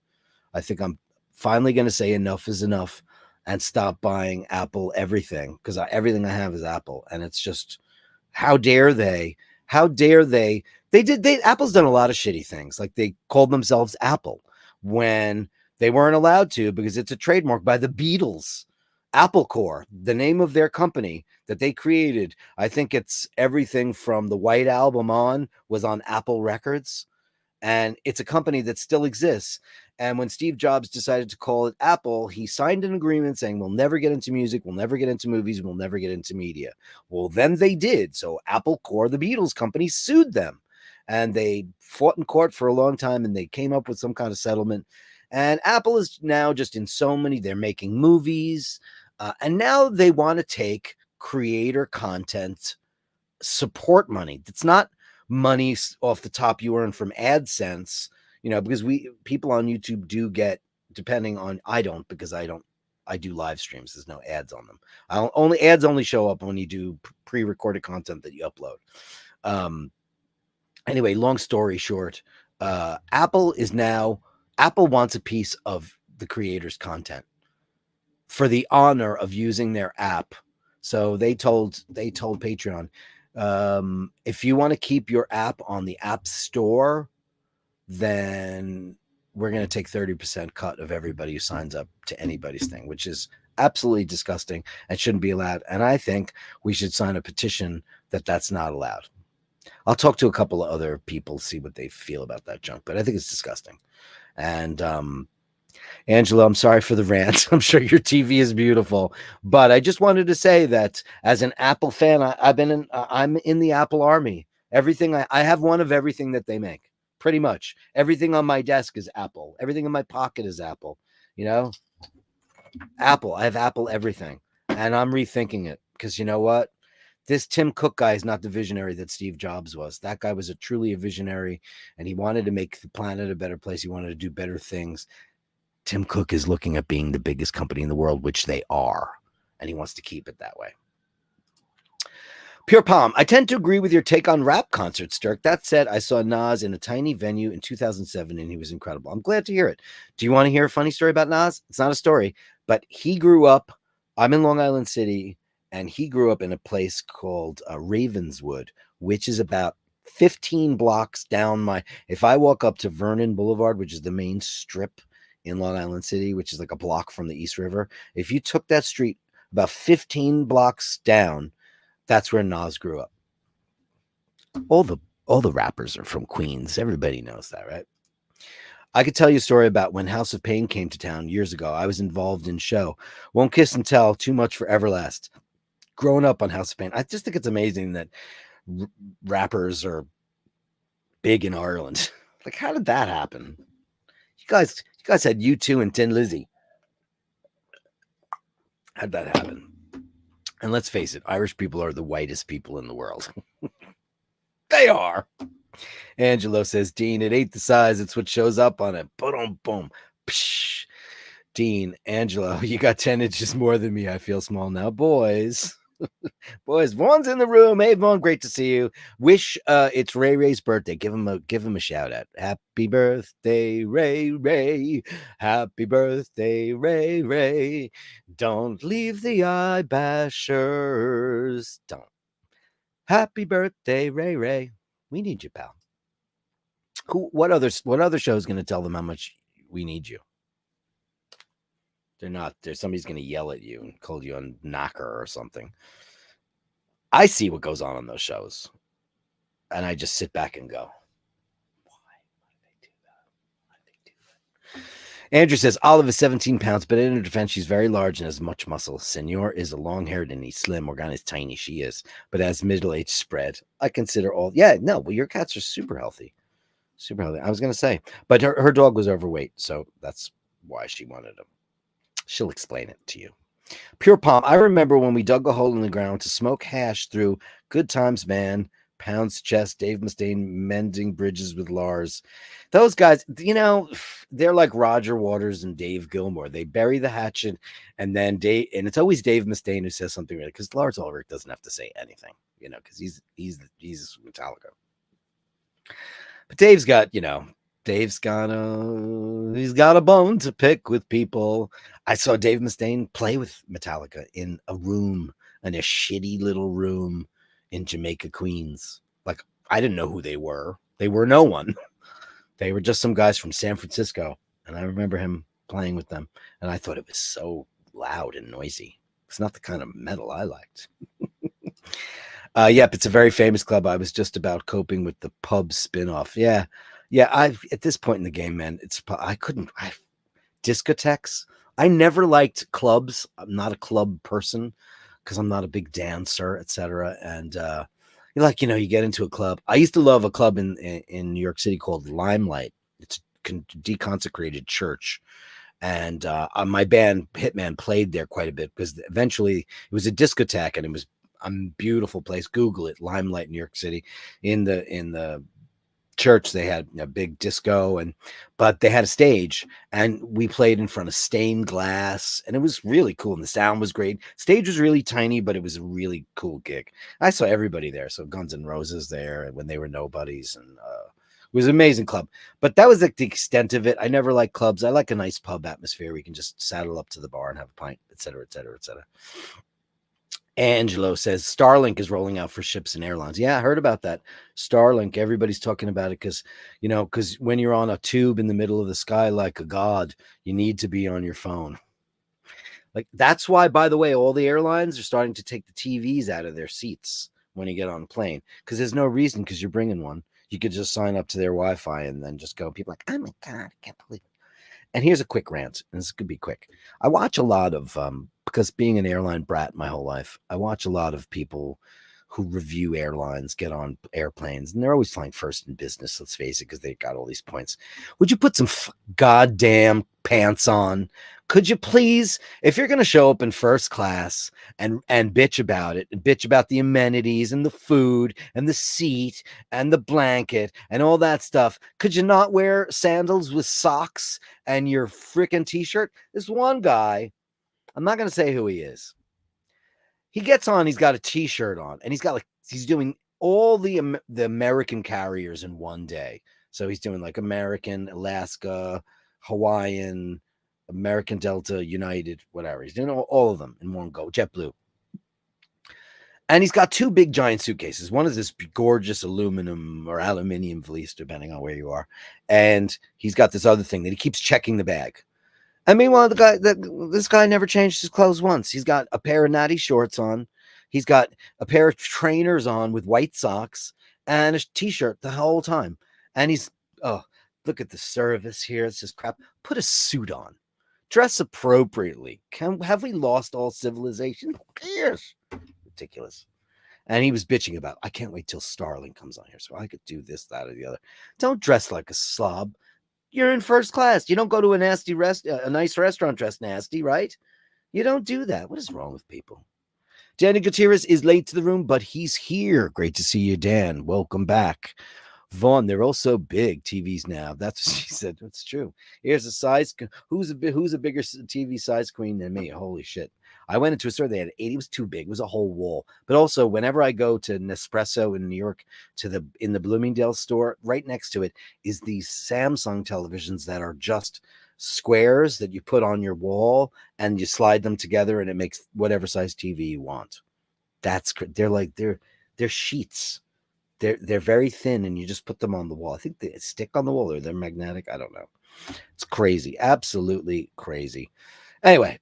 I think I'm finally going to say enough is enough and stop buying Apple everything, because everything I have is Apple. And it's just, how dare they? How dare they? Apple's done a lot of shitty things. Like, they called themselves Apple when they weren't allowed to, because it's a trademark by the Beatles. Apple Corps, the name of their company that they created. I think it's everything from the White Album on was on Apple Records. And it's a company that still exists. And when Steve Jobs decided to call it Apple, he signed an agreement saying, we'll never get into music, we'll never get into movies, we'll never get into media. Well, then they did. So Apple Corps, the Beatles company, sued them. And they fought in court for a long time, and they came up with some kind of settlement. And Apple is now just in so many, they're making movies. And now they want to take creator content support money. It's not money off the top you earn from AdSense, because people on YouTube do get, depending on, I don't, because I do live streams. There's no ads on them. Ads only show up when you do pre-recorded content that you upload. Anyway, long story short, Apple wants a piece of the creator's content for the honor of using their app. So they told Patreon, if you want to keep your app on the App Store, then we're going to take 30% cut of everybody who signs up to anybody's thing, which is absolutely disgusting and shouldn't be allowed. And I think we should sign a petition that that's not allowed. I'll talk to a couple of other people, see what they feel about that junk, but I think it's disgusting. And Angela, I'm sorry for the rant. I'm sure your TV is beautiful, but I just wanted to say that as an Apple fan, I'm in the Apple army. Everything I have one of everything that they make. Pretty much everything on my desk is Apple. Everything in my pocket is Apple. Apple. I have Apple everything, and I'm rethinking it, because you know what? This Tim Cook guy is not the visionary that Steve Jobs was. That guy was truly a visionary, and he wanted to make the planet a better place. He wanted to do better things. Tim Cook is looking at being the biggest company in the world, which they are, and he wants to keep it that way. Pure Palm, I tend to agree with your take on rap concerts, Dirk. That said, I saw Nas in a tiny venue in 2007, and he was incredible. I'm glad to hear it. Do you want to hear a funny story about Nas? It's not a story, but he grew up, I'm in Long Island City, and he grew up in a place called Ravenswood, which is about 15 blocks down if I walk up to Vernon Boulevard, which is the main strip in Long Island City, which is like a block from the East River. If you took that street about 15 blocks down, that's where Nas grew up. All the rappers are from Queens. Everybody knows that, right? I could tell you a story about when House of Pain came to town years ago. I was involved in show. Won't kiss and tell, too much for Everlast. Growing up on House of Pain, I just think it's amazing that rappers are big in Ireland. Like, how did that happen? You guys had U2 and Tin Lizzy. How'd that happen? And let's face it, Irish people are the whitest people in the world. They are. Angelo says, Dean, it ain't the size, it's what shows up on it. Boom, boom. Psh. Dean, Angelo, you got 10 inches more than me. I feel small now. Boys. Boys, Vaughn's in the room. Hey, Vaughn, great to see you. Wish it's Ray Ray's birthday. Give him a shout out. Happy birthday, Ray Ray. Happy birthday, Ray Ray. Don't leave the eye bashers. Don't. Happy birthday, Ray Ray. We need you, pal. What other show is going to tell them how much we need you? They're not. There's somebody's going to yell at you and call you a knocker or something. I see what goes on those shows, and I just sit back and go, why do they do that? Why do they do that? Andrew says, Olive is 17 pounds, but in her defense, she's very large and has much muscle. Senor is a long-haired and he's slim. Morgana is tiny. She is, but as middle-aged spread. I consider all. Yeah, no, well, your cats are super healthy. Super healthy. I was going to say, but her dog was overweight, so that's why she wanted him. She'll explain it to you. Pure Palm. I remember when we dug a hole in the ground to smoke hash through. Good times, man. Pound's chest. Dave Mustaine mending bridges with Lars. Those guys, they're like Roger Waters and Dave Gilmore. They bury the hatchet, and then and it's always Dave Mustaine who says something really, because Lars Ulrich doesn't have to say anything, because he's Metallica. But Dave's got a bone to pick with people. I saw Dave Mustaine play with Metallica in a shitty little room in Jamaica, Queens. Like, I didn't know who they were. They were no one. They were just some guys from San Francisco. And I remember him playing with them. And I thought it was so loud and noisy. It's not the kind of metal I liked. Yep, it's a very famous club. I was just about coping with the pub spinoff. Yeah. At this point in the game, man, discotheques. I never liked clubs. I'm not a club person because I'm not a big dancer, etc. And you get into a club. I used to love a club in New York City called Limelight. It's a deconsecrated church. And my band Hitman played there quite a bit because eventually it was a discotheque and it was a beautiful place. Google it, Limelight, New York City. In the church, they had a big disco, but they had a stage, and we played in front of stained glass, and it was really cool. And the sound was great. Stage was really tiny, but it was a really cool gig. I saw everybody there. So Guns N' Roses there when they were nobodies, and it was an amazing club. But that was like the extent of it. I never liked clubs. I like a nice pub atmosphere where you can just saddle up to the bar and have a pint, etc., etc., etc. Angelo says Starlink is rolling out for ships and airlines. Yeah, I heard about that. Starlink, everybody's talking about it because when you're on a tube in the middle of the sky like a god, you need to be on your phone. Like, that's why, by the way, all the airlines are starting to take the TVs out of their seats when you get on a plane, because there's no reason, because you're bringing one. You could just sign up to their Wi-Fi and then just go. People are like, oh my God, I can't believe it. And here's a quick rant, and this could be quick. I watch a lot of, because being an airline brat my whole life, I watch a lot of people who review airlines, get on airplanes, and they're always flying first in business, let's face it, because they got all these points. Would you put some goddamn pants on? Could you please, if you're going to show up in first class and bitch about it, and bitch about the amenities and the food and the seat and the blanket and all that stuff, could you not wear sandals with socks and your freaking t-shirt? This one guy, I'm not going to say who he is. He gets on, he's got a t-shirt on, and he's doing all the American carriers in one day. So he's doing like American, Alaska, Hawaiian, American Delta, United, whatever. He's doing all of them in one go, JetBlue. And he's got two big giant suitcases. One is this gorgeous aluminium valise, depending on where you are. And he's got this other thing that he keeps checking the bag. And meanwhile, this guy never changed his clothes once. He's got a pair of natty shorts on. He's got a pair of trainers on with white socks and a t-shirt the whole time. And look at the service here. It's just crap. Put a suit on. Dress appropriately. Have we lost all civilization? Who cares? Ridiculous. And he was bitching about, I can't wait till Starlink comes on here so I could do this, that, or the other. Don't dress like a slob. You're in first class. You don't go to a nice restaurant dressed nasty, right? You don't do that. What is wrong with people? Danny Gutierrez is late to the room, but he's here. Great to see you, Dan. Welcome back. Vaughn, they're all so big TVs now. That's what she said. That's true. Here's a size. Who's a bigger TV size queen than me? Holy shit! I went into a store. They had 80. It was too big. It was a whole wall. But also, whenever I go to Nespresso in New York, in the Bloomingdale store, right next to it is these Samsung televisions that are just squares that you put on your wall and you slide them together and it makes whatever size TV you want. They're sheets. They're very thin and you just put them on the wall. I think they stick on the wall or they're magnetic. I don't know. It's crazy. Absolutely crazy. Anyway,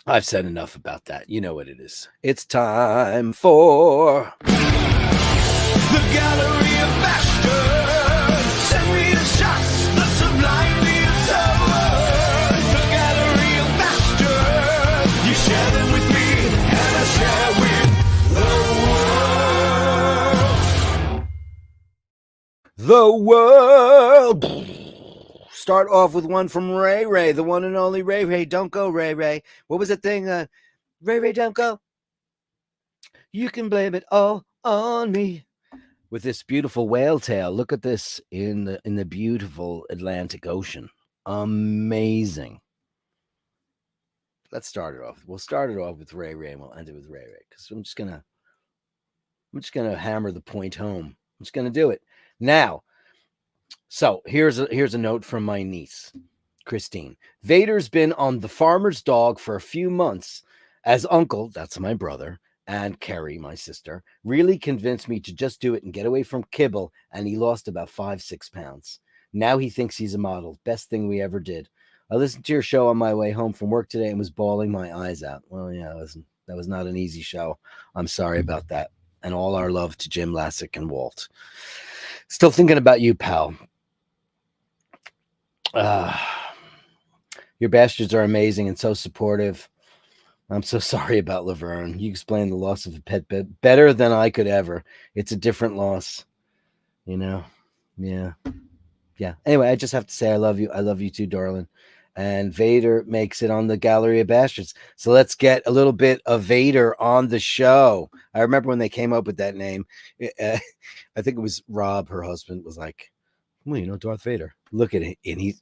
I've said enough about that. You know what it is. It's time for the Gallery of Bashtards. Send me the shots, the sublime, the absurd. The Gallery of Bashtards. You share them with me, and I share with the world. Start off with one from Ray Ray, the one and only Ray Ray. Don't go, Ray Ray. What was the thing? Ray Ray, don't go. You can blame it all on me. With this beautiful whale tail. Look at this in the beautiful Atlantic Ocean. Amazing. Let's start it off. We'll start it off with Ray Ray and we'll end it with Ray Ray because I'm just gonna hammer the point home. I'm just gonna do it now. So here's a note from my niece, Christine. Vader's been on the farmer's dog for a few months. As uncle, that's my brother, and Carrie, my sister, really convinced me to just do it and get away from kibble, and he lost about 5-6 pounds. Now he thinks he's a model. Best thing we ever did. I listened to your show on my way home from work today and was bawling my eyes out. Well, yeah, that was not an easy show. I'm sorry about that. And all our love to Jim Lassick and Walt. Still thinking about you, pal. Your bastards are amazing and so supportive. I'm so sorry about Laverne. You explained the loss of a pet better than I could ever. It's a different loss, you know? Yeah. Anyway, I just have to say I love you. I love you too, darling. And Vader makes it on the Gallery of Bastards. So let's get a little bit of Vader on the show. I remember when they came up with that name. I think it was Rob, her husband, was like, well, you know, Darth Vader. Look at it. And he,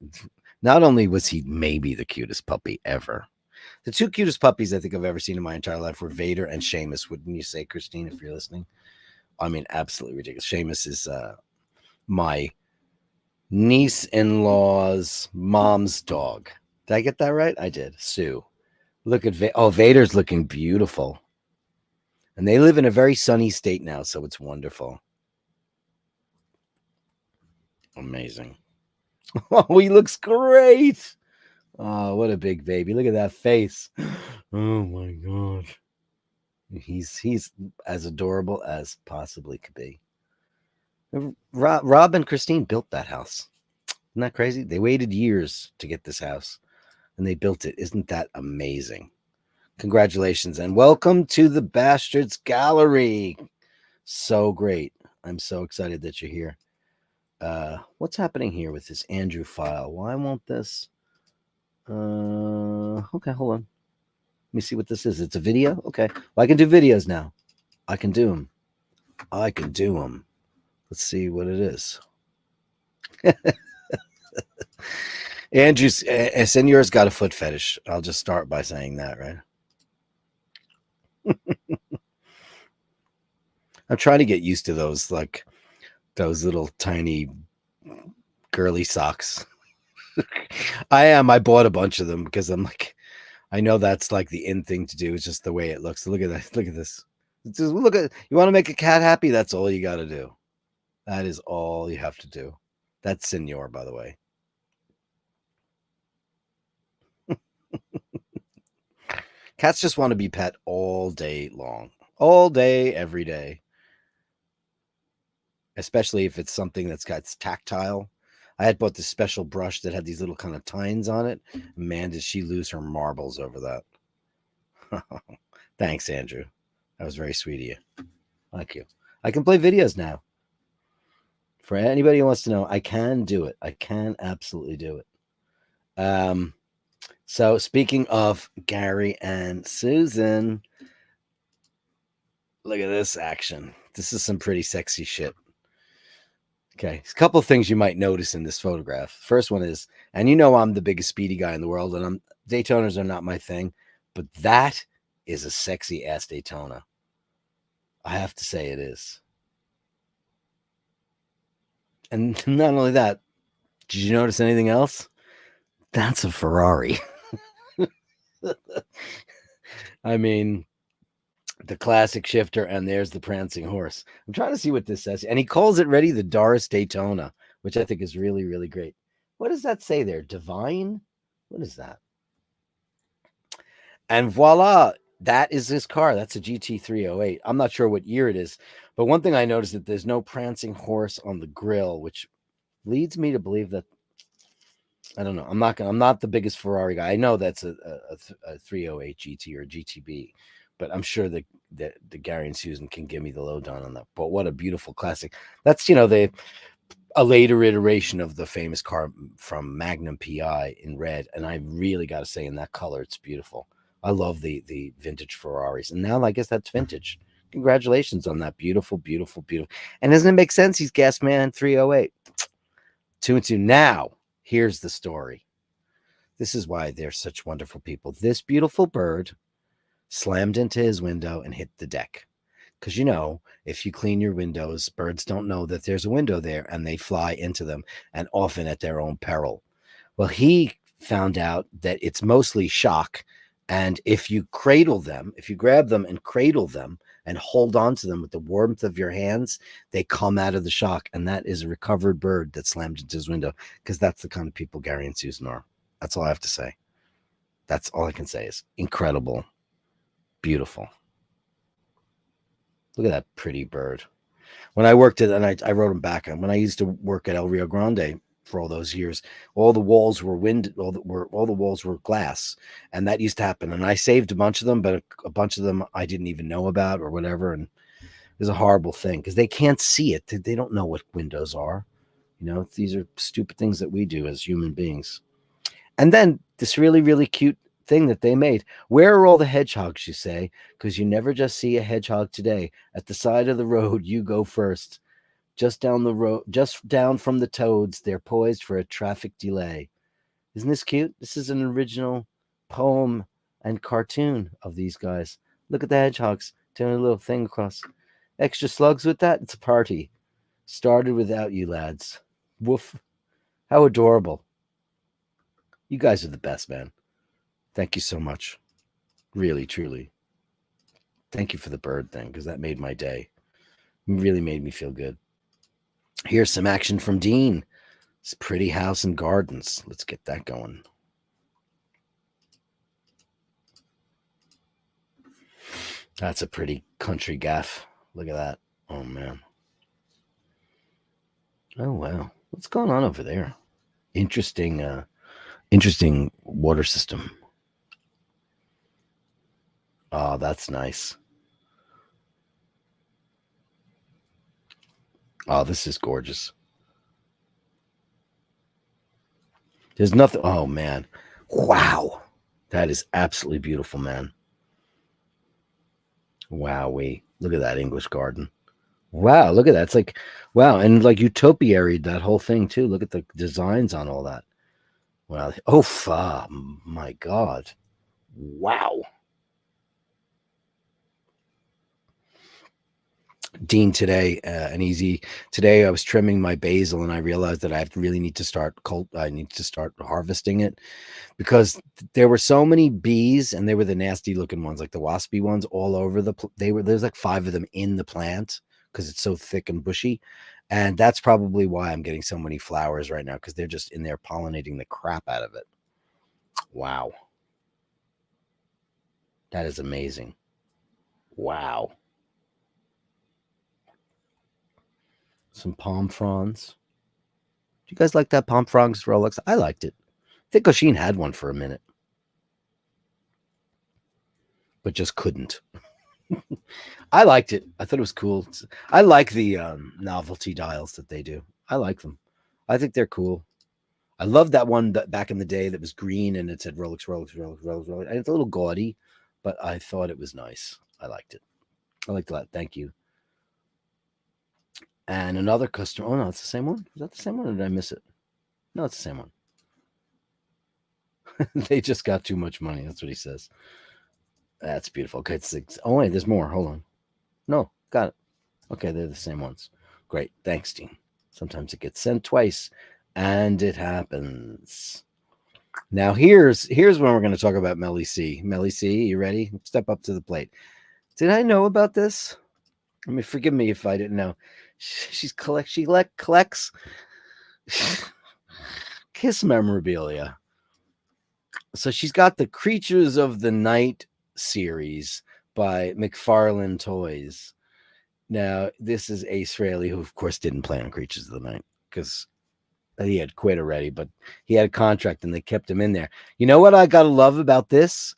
not only was he maybe the cutest puppy ever, the two cutest puppies I think I've ever seen in my entire life were Vader and Seamus. Wouldn't you say, Christine, if you're listening? I mean, absolutely ridiculous. Seamus is my niece-in-law's mom's dog. Did I get that right? I did. Sue. Look at Vader's looking beautiful. And they live in a very sunny state now, so it's wonderful. Amazing. Oh, he looks great. Oh, what a big baby. Look at that face. Oh my God. He's as adorable as possibly could be. Rob and Christine built that house. Isn't that crazy? They waited years to get this house and they built it. Isn't that amazing? Congratulations and welcome to the Bastards Gallery. So great. I'm so excited that you're here. What's happening here with this Andrew file? Why won't this? Okay, hold on. Let me see what this is. It's a video? Okay. Well, I can do videos now. I can do them. Let's see what it is. Andrew's Senor's got a foot fetish. I'll just start by saying that, right? I'm trying to get used to those, like those little tiny girly socks. I bought a bunch of them because I'm like, I know that's like the in thing to do. It's just the way it looks. So look at that. Look at this. Just look at. You want to make a cat happy? That's all you got to do. That is all you have to do. That's Senor, by the way. Cats just want to be pet all day long. All day, every day. Especially if it's something that's got tactile. I had bought this special brush that had these little kind of tines on it. Man, did she lose her marbles over that. Thanks, Andrew. That was very sweet of you. Thank you. I can play videos now. For anybody who wants to know, I can do it. I can absolutely do it. So speaking of Gary and Susan, look at this action. This is some pretty sexy shit. Okay, a couple of things you might notice in this photograph. First one is, and you know I'm the biggest speedy guy in the world, and Daytonas are not my thing, but that is a sexy ass Daytona. I have to say it is. And not only that, did you notice anything else? That's a Ferrari. I mean, the classic shifter, and there's the prancing horse. I'm trying to see what this says. And he calls it ready the Doris Daytona, which I think is really, really great. What does that say there? Divine? What is that? And voila, that is his car. That's a GT308. I'm not sure what year it is, but one thing I noticed that there's no prancing horse on the grill, which leads me to believe that I don't know. I'm not the biggest Ferrari guy. I know that's a 308 GT or GTB, but I'm sure that the Gary and Susan can give me the lowdown on that. But what a beautiful classic. That's a later iteration of the famous car from Magnum PI in red, and I really got to say, in that color, it's beautiful. I love the vintage Ferraris, and now I guess that's vintage. Congratulations on that. Beautiful, beautiful, beautiful. And doesn't it make sense? He's gas man 308. 2 and 2. Now, here's the story. This is why they're such wonderful people. This beautiful bird slammed into his window and hit the deck. Because, if you clean your windows, birds don't know that there's a window there, and they fly into them, and often at their own peril. Well, he found out that it's mostly shock. And if you grab them and cradle them and hold on to them with the warmth of your hands, they come out of the shock. And that is a recovered bird that slammed into his window, because that's the kind of people Gary and Susan are. That's all I have to say. That's all I can say is incredible. Beautiful. Look at that pretty bird. When I worked at, and I wrote him back, when I used to work at El Rio Grande for all those years, all the walls were all the walls were glass, and that used to happen. And I saved a bunch of them, but a bunch of them I didn't even know about or whatever. And it was a horrible thing because they can't see it. They don't know what windows are. These are stupid things that we do as human beings. And then this really, really cute thing that they made. Where are all the hedgehogs, you say? Because you never just see a hedgehog today. At the side of the road, you go first. Just down the road, just down from the toads, they're poised for a traffic delay. Isn't this cute? This is an original poem and cartoon of these guys. Look at the hedgehogs doing a little thing across. Extra slugs with that? It's a party. Started without you, lads. Woof. How adorable. You guys are the best, man. Thank you so much. Really, truly. Thank you for the bird thing, because that made my day. It really made me feel good. Here's some action from Dean. It's pretty house and gardens. Let's get that going. That's a pretty country gaff. Look at that. Oh, man. Oh, wow. What's going on over there? Interesting water system. Oh, that's nice. Oh, this is gorgeous. There's nothing. Oh, man. Wow. That is absolutely beautiful, man. Wowee. Look at that English garden. Wow, look at that. It's like, wow. And like utopiary, that whole thing, too. Look at the designs on all that. Wow. Oh, my God. Wow. Dean, today, today I was trimming my basil, and I realized that I need to start harvesting it, because there were so many bees, and they were the nasty looking ones, like the waspy ones, all over there's like 5 of them in the plant, because it's so thick and bushy. And that's probably why I'm getting so many flowers right now, because they're just in there pollinating the crap out of it. Wow. That is amazing. Wow. Some palm fronds. Do you guys like that palm fronds Rolex? I liked it. I think Oshin had one for a minute, but just couldn't. I liked it. I thought it was cool. I like the novelty dials that they do. I like them. I think they're cool. I love that one that back in the day that was green and it said Rolex, Rolex, Rolex, Rolex, Rolex. And it's a little gaudy, but I thought it was nice. I liked it. I liked it a lot. Thank you. And another customer. Oh no, it's the same one. Is that the same one, or did I miss it? No, it's the same one. They just got too much money. That's what he says. That's beautiful. Okay, it's six. Oh wait, there's more. Hold on. No, got it. Okay, they're the same ones. Great. Thanks, Dean. Sometimes it gets sent twice, and it happens. Now here's when we're going to talk about Melly C. Melly C, you ready? Step up to the plate. Did I know about this? I mean, forgive me if I didn't know. She collects Kiss memorabilia. So she's got the Creatures of the Night series by McFarlane Toys. Now, this is Ace Frehley, who of course didn't play on Creatures of the Night because he had quit already, but he had a contract and they kept him in there. You know what I gotta love about this,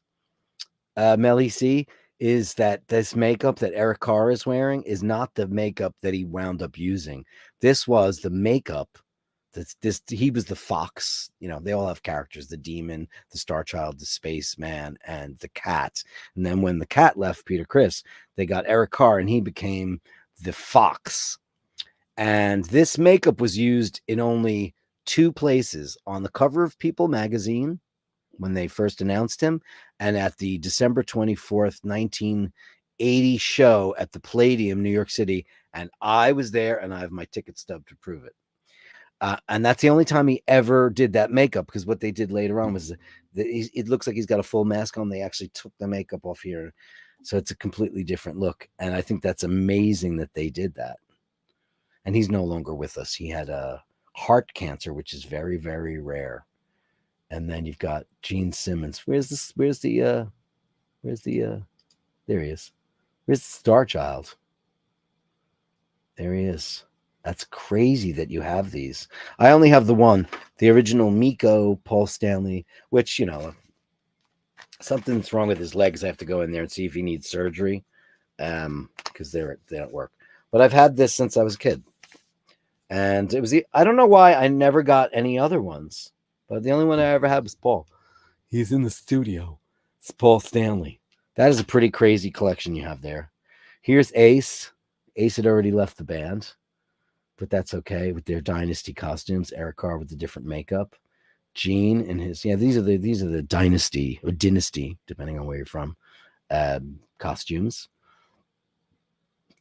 Melly C, is that this makeup that Eric Carr is wearing is not the makeup that he wound up using. This was the makeup. He was the fox. You know, they all have characters: the demon, the Star Child, the spaceman, and the cat. And then when the cat left Peter Criss, they got Eric Carr, and he became the fox. And this makeup was used in only 2 places: on the cover of People magazine when they first announced him, and at the December 24th, 1980 show at the Palladium, New York City. And I was there, and I have my ticket stub to prove it. And that's the only time he ever did that makeup, because what they did later on was it looks like he's got a full mask on. They actually took the makeup off here. So it's a completely different look. And I think that's amazing that they did that. And he's no longer with us. He had a heart cancer, which is very, very rare. And then you've got Gene Simmons. There he is. Where's the Star Child? There he is. That's crazy that you have these. I only have the one, the original Miko Paul Stanley, which, you know, something's wrong with his legs. I have to go in there and see if he needs surgery, because they don't work. But I've had this since I was a kid. And it was I don't know why I never got any other ones, but the only one I ever had was Paul. He's in the studio. It's Paul Stanley. That is a pretty crazy collection you have there. Here's Ace. Ace had already left the band, but that's okay with their Dynasty costumes. Eric Carr with the different makeup. Gene and his these are the Dynasty or Dynasty, depending on where you're from, costumes.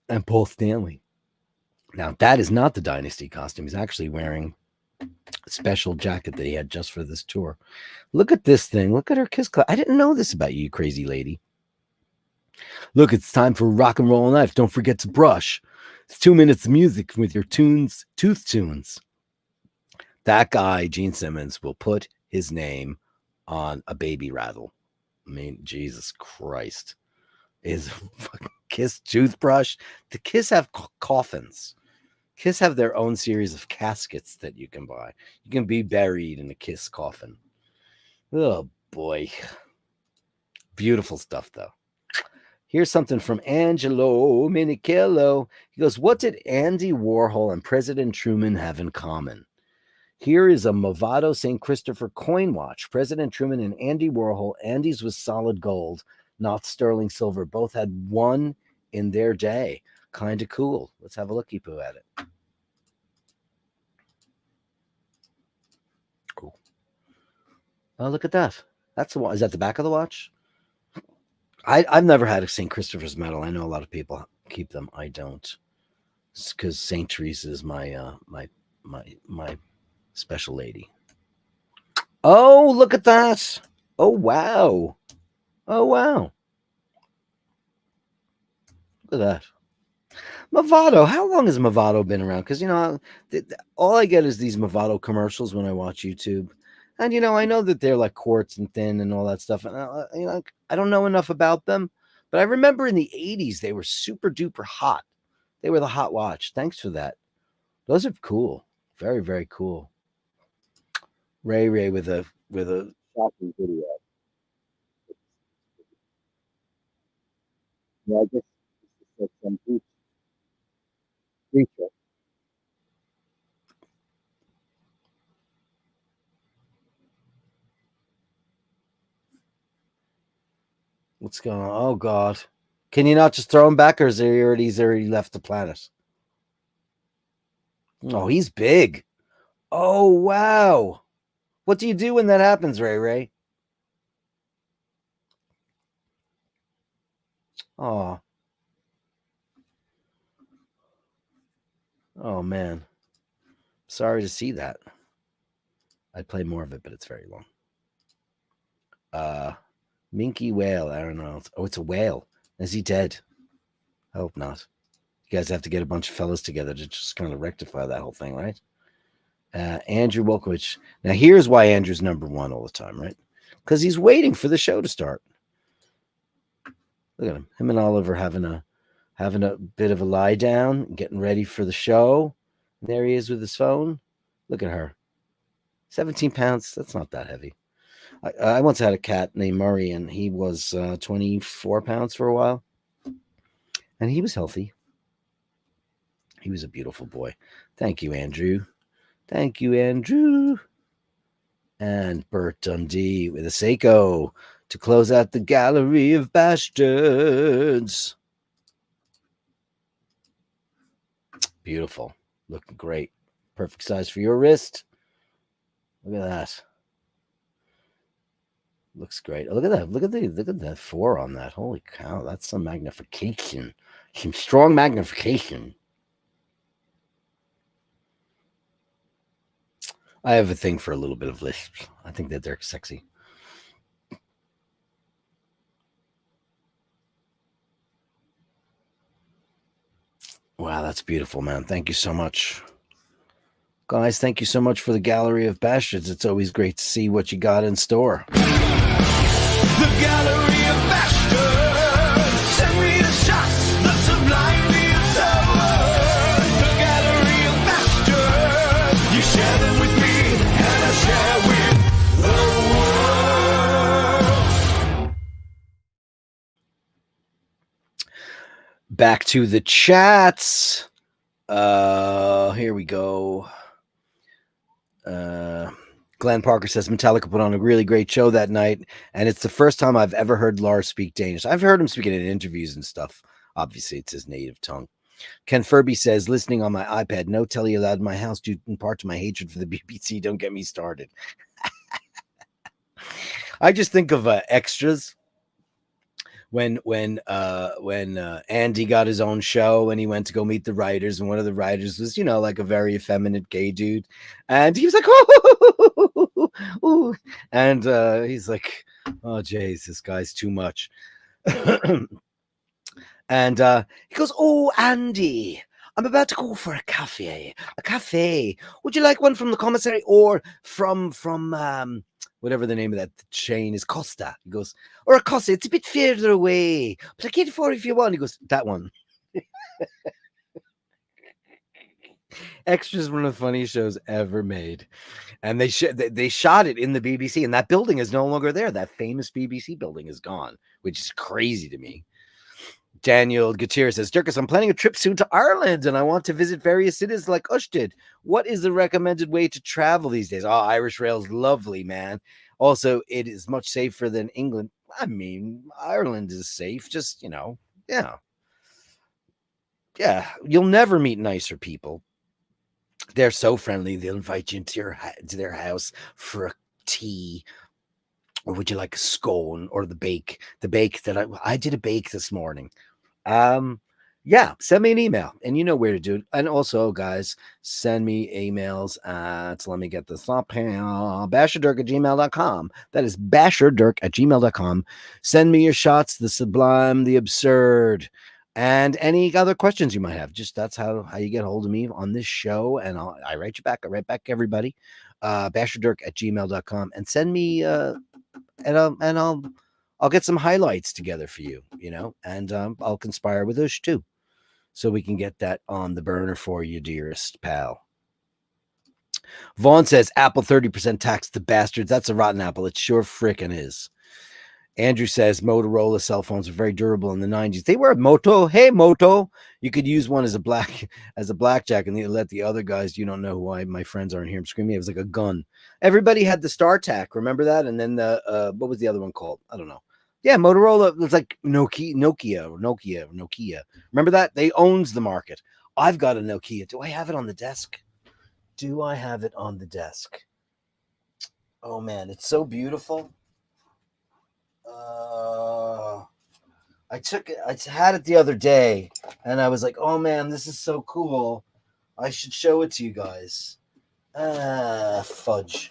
And Paul Stanley. Now that is not the Dynasty costume. He's actually wearing a special jacket that he had just for this tour. Look at this thing. Look at her Kiss Club. I didn't know this about you, crazy lady. Look, it's time for rock and roll knife. Don't forget to brush. It's 2 minutes of music with your tooth tunes. That guy, Gene Simmons, will put his name on a baby rattle. I mean, Jesus Christ. Is fucking Kiss toothbrush. The Kiss have coffins. Kiss have their own series of caskets that you can buy. You can be buried in a Kiss coffin. Oh, boy. Beautiful stuff, though. Here's something from Angelo Minichello. He goes, what did Andy Warhol and President Truman have in common? Here is a Movado St. Christopher coin watch. President Truman and Andy Warhol. Andy's was solid gold, not sterling silver. Both had one in their day. Kind of cool. Let's have a looky-poo at it. Cool. Oh, look at that. That's the one. Is that the back of the watch? I've never had a St. Christopher's medal. I know a lot of people keep them. I don't, because St. Teresa is my my special lady. Oh, look at that! Oh wow! Oh wow! Look at that. Movado. How long has Movado been around? Because, you know, all I get is these Movado commercials when I watch YouTube. And, you know, I know that they're like quartz and thin and all that stuff. And, you know, I don't know enough about them. But I remember in the 80s, they were super duper hot. They were the hot watch. Thanks for that. Those are cool. Very, very cool. Ray with a shocking video. Yeah, I guess it's like some creature. What's going on? Oh God. Can you not just throw him back, or is he's already left the planet? Oh, he's big. Oh, wow. What do you do when that happens, Ray Ray? Oh, oh man. Sorry to see that. I'd play more of it, but it's very long. Minky whale. I don't know. Oh, it's a whale. Is he dead? I hope not. You guys have to get a bunch of fellas together to just kind of rectify that whole thing, right? Andrew Wolkowicz. Now, here's why Andrew's number one all the time, right? Because he's waiting for the show to start. Look at him. Him and Oliver having a bit of a lie down, getting ready for the show. And there he is with his phone. Look at her. 17 pounds. That's not that heavy. I once had a cat named Murray, and he was 24 pounds for a while. And he was healthy. He was a beautiful boy. Thank you, Andrew. Thank you, Andrew. And Bert Dundee with a Seiko to close out the Gallery of Bastards. Beautiful. Looking great. Perfect size for your wrist. Look at that. Looks great. Look at that. Look at that 4 on that. Holy cow. That's some magnification. Some strong magnification. I have a thing for a little bit of lisp. I think that they're sexy. Wow, that's beautiful, man. Thank you so much. Guys, thank you so much for the Gallery of Bastards. It's always great to see what you got in store. The Gallery of Bashtards. Send me the shots, the sublime, the absurd. The Gallery of Bashtards. You share them with me, and I share with the world. Back to the chats. Here we go. Glenn Parker says Metallica put on a really great show that night, and it's the first time I've ever heard Lars speak Danish. I've heard him speaking in interviews and stuff. Obviously, it's his native tongue. Ken Furby says, listening on my iPad, no telly allowed in my house due in part to my hatred for the BBC. Don't get me started. I just think of extras. When Andy got his own show and he went to go meet the writers, and one of the writers was, like a very effeminate gay dude, and he was like, oh, and he's like, oh, jeez, this guy's too much. And he goes, oh, Andy, I'm about to go for a cafe. Would you like one from the commissary or from whatever the name of that chain is, Costa? He goes, or a Costa, it's a bit further away, but I get it for you if you want. He goes, that one. Extras, one of the funniest shows ever made. And they shot it in the BBC, and that building is no longer there. That famous BBC building is gone, which is crazy to me. Daniel Gutierrez says, Dirkus, I'm planning a trip soon to Ireland, and I want to visit various cities like Ush did. What is the recommended way to travel these days? Oh, Irish Rail's lovely, man. Also, it is much safer than England. I mean, Ireland is safe. Just, yeah. You'll never meet nicer people. They're so friendly. They'll invite you into their house for a tea. Or would you like a scone or the bake? The bake that I did a bake this morning. Send me an email, and you know where to do it. And also, guys, send me emails at, let me get this up here, basherdirk@gmail.com. That is basherdirk@gmail.com. Send me your shots, the sublime, the absurd, and any other questions you might have. Just that's how you get a hold of me on this show, and I write you back. I write back everybody. Basherdirk@gmail.com, and send me and I'll get some highlights together for you, and I'll conspire with Ush too, so we can get that on the burner for you, dearest pal. Vaughn says Apple 30% tax to bastards. That's a rotten apple. It sure frickin' is. Andrew says Motorola cell phones were very durable in the 90s. They were Moto. Hey, Moto. You could use one as a blackjack, and let the other guys, you don't know why my friends aren't here. I'm screaming. It was like a gun. Everybody had the StarTAC. Remember that? And then what was the other one called? I don't know. Yeah, Motorola was like Nokia. Remember that? They owns the market. I've got a Nokia. Do I have it on the desk? Do I have it on the desk? Oh man, it's so beautiful. I had it the other day, and I was like, oh man, this is so cool. I should show it to you guys. Fudge.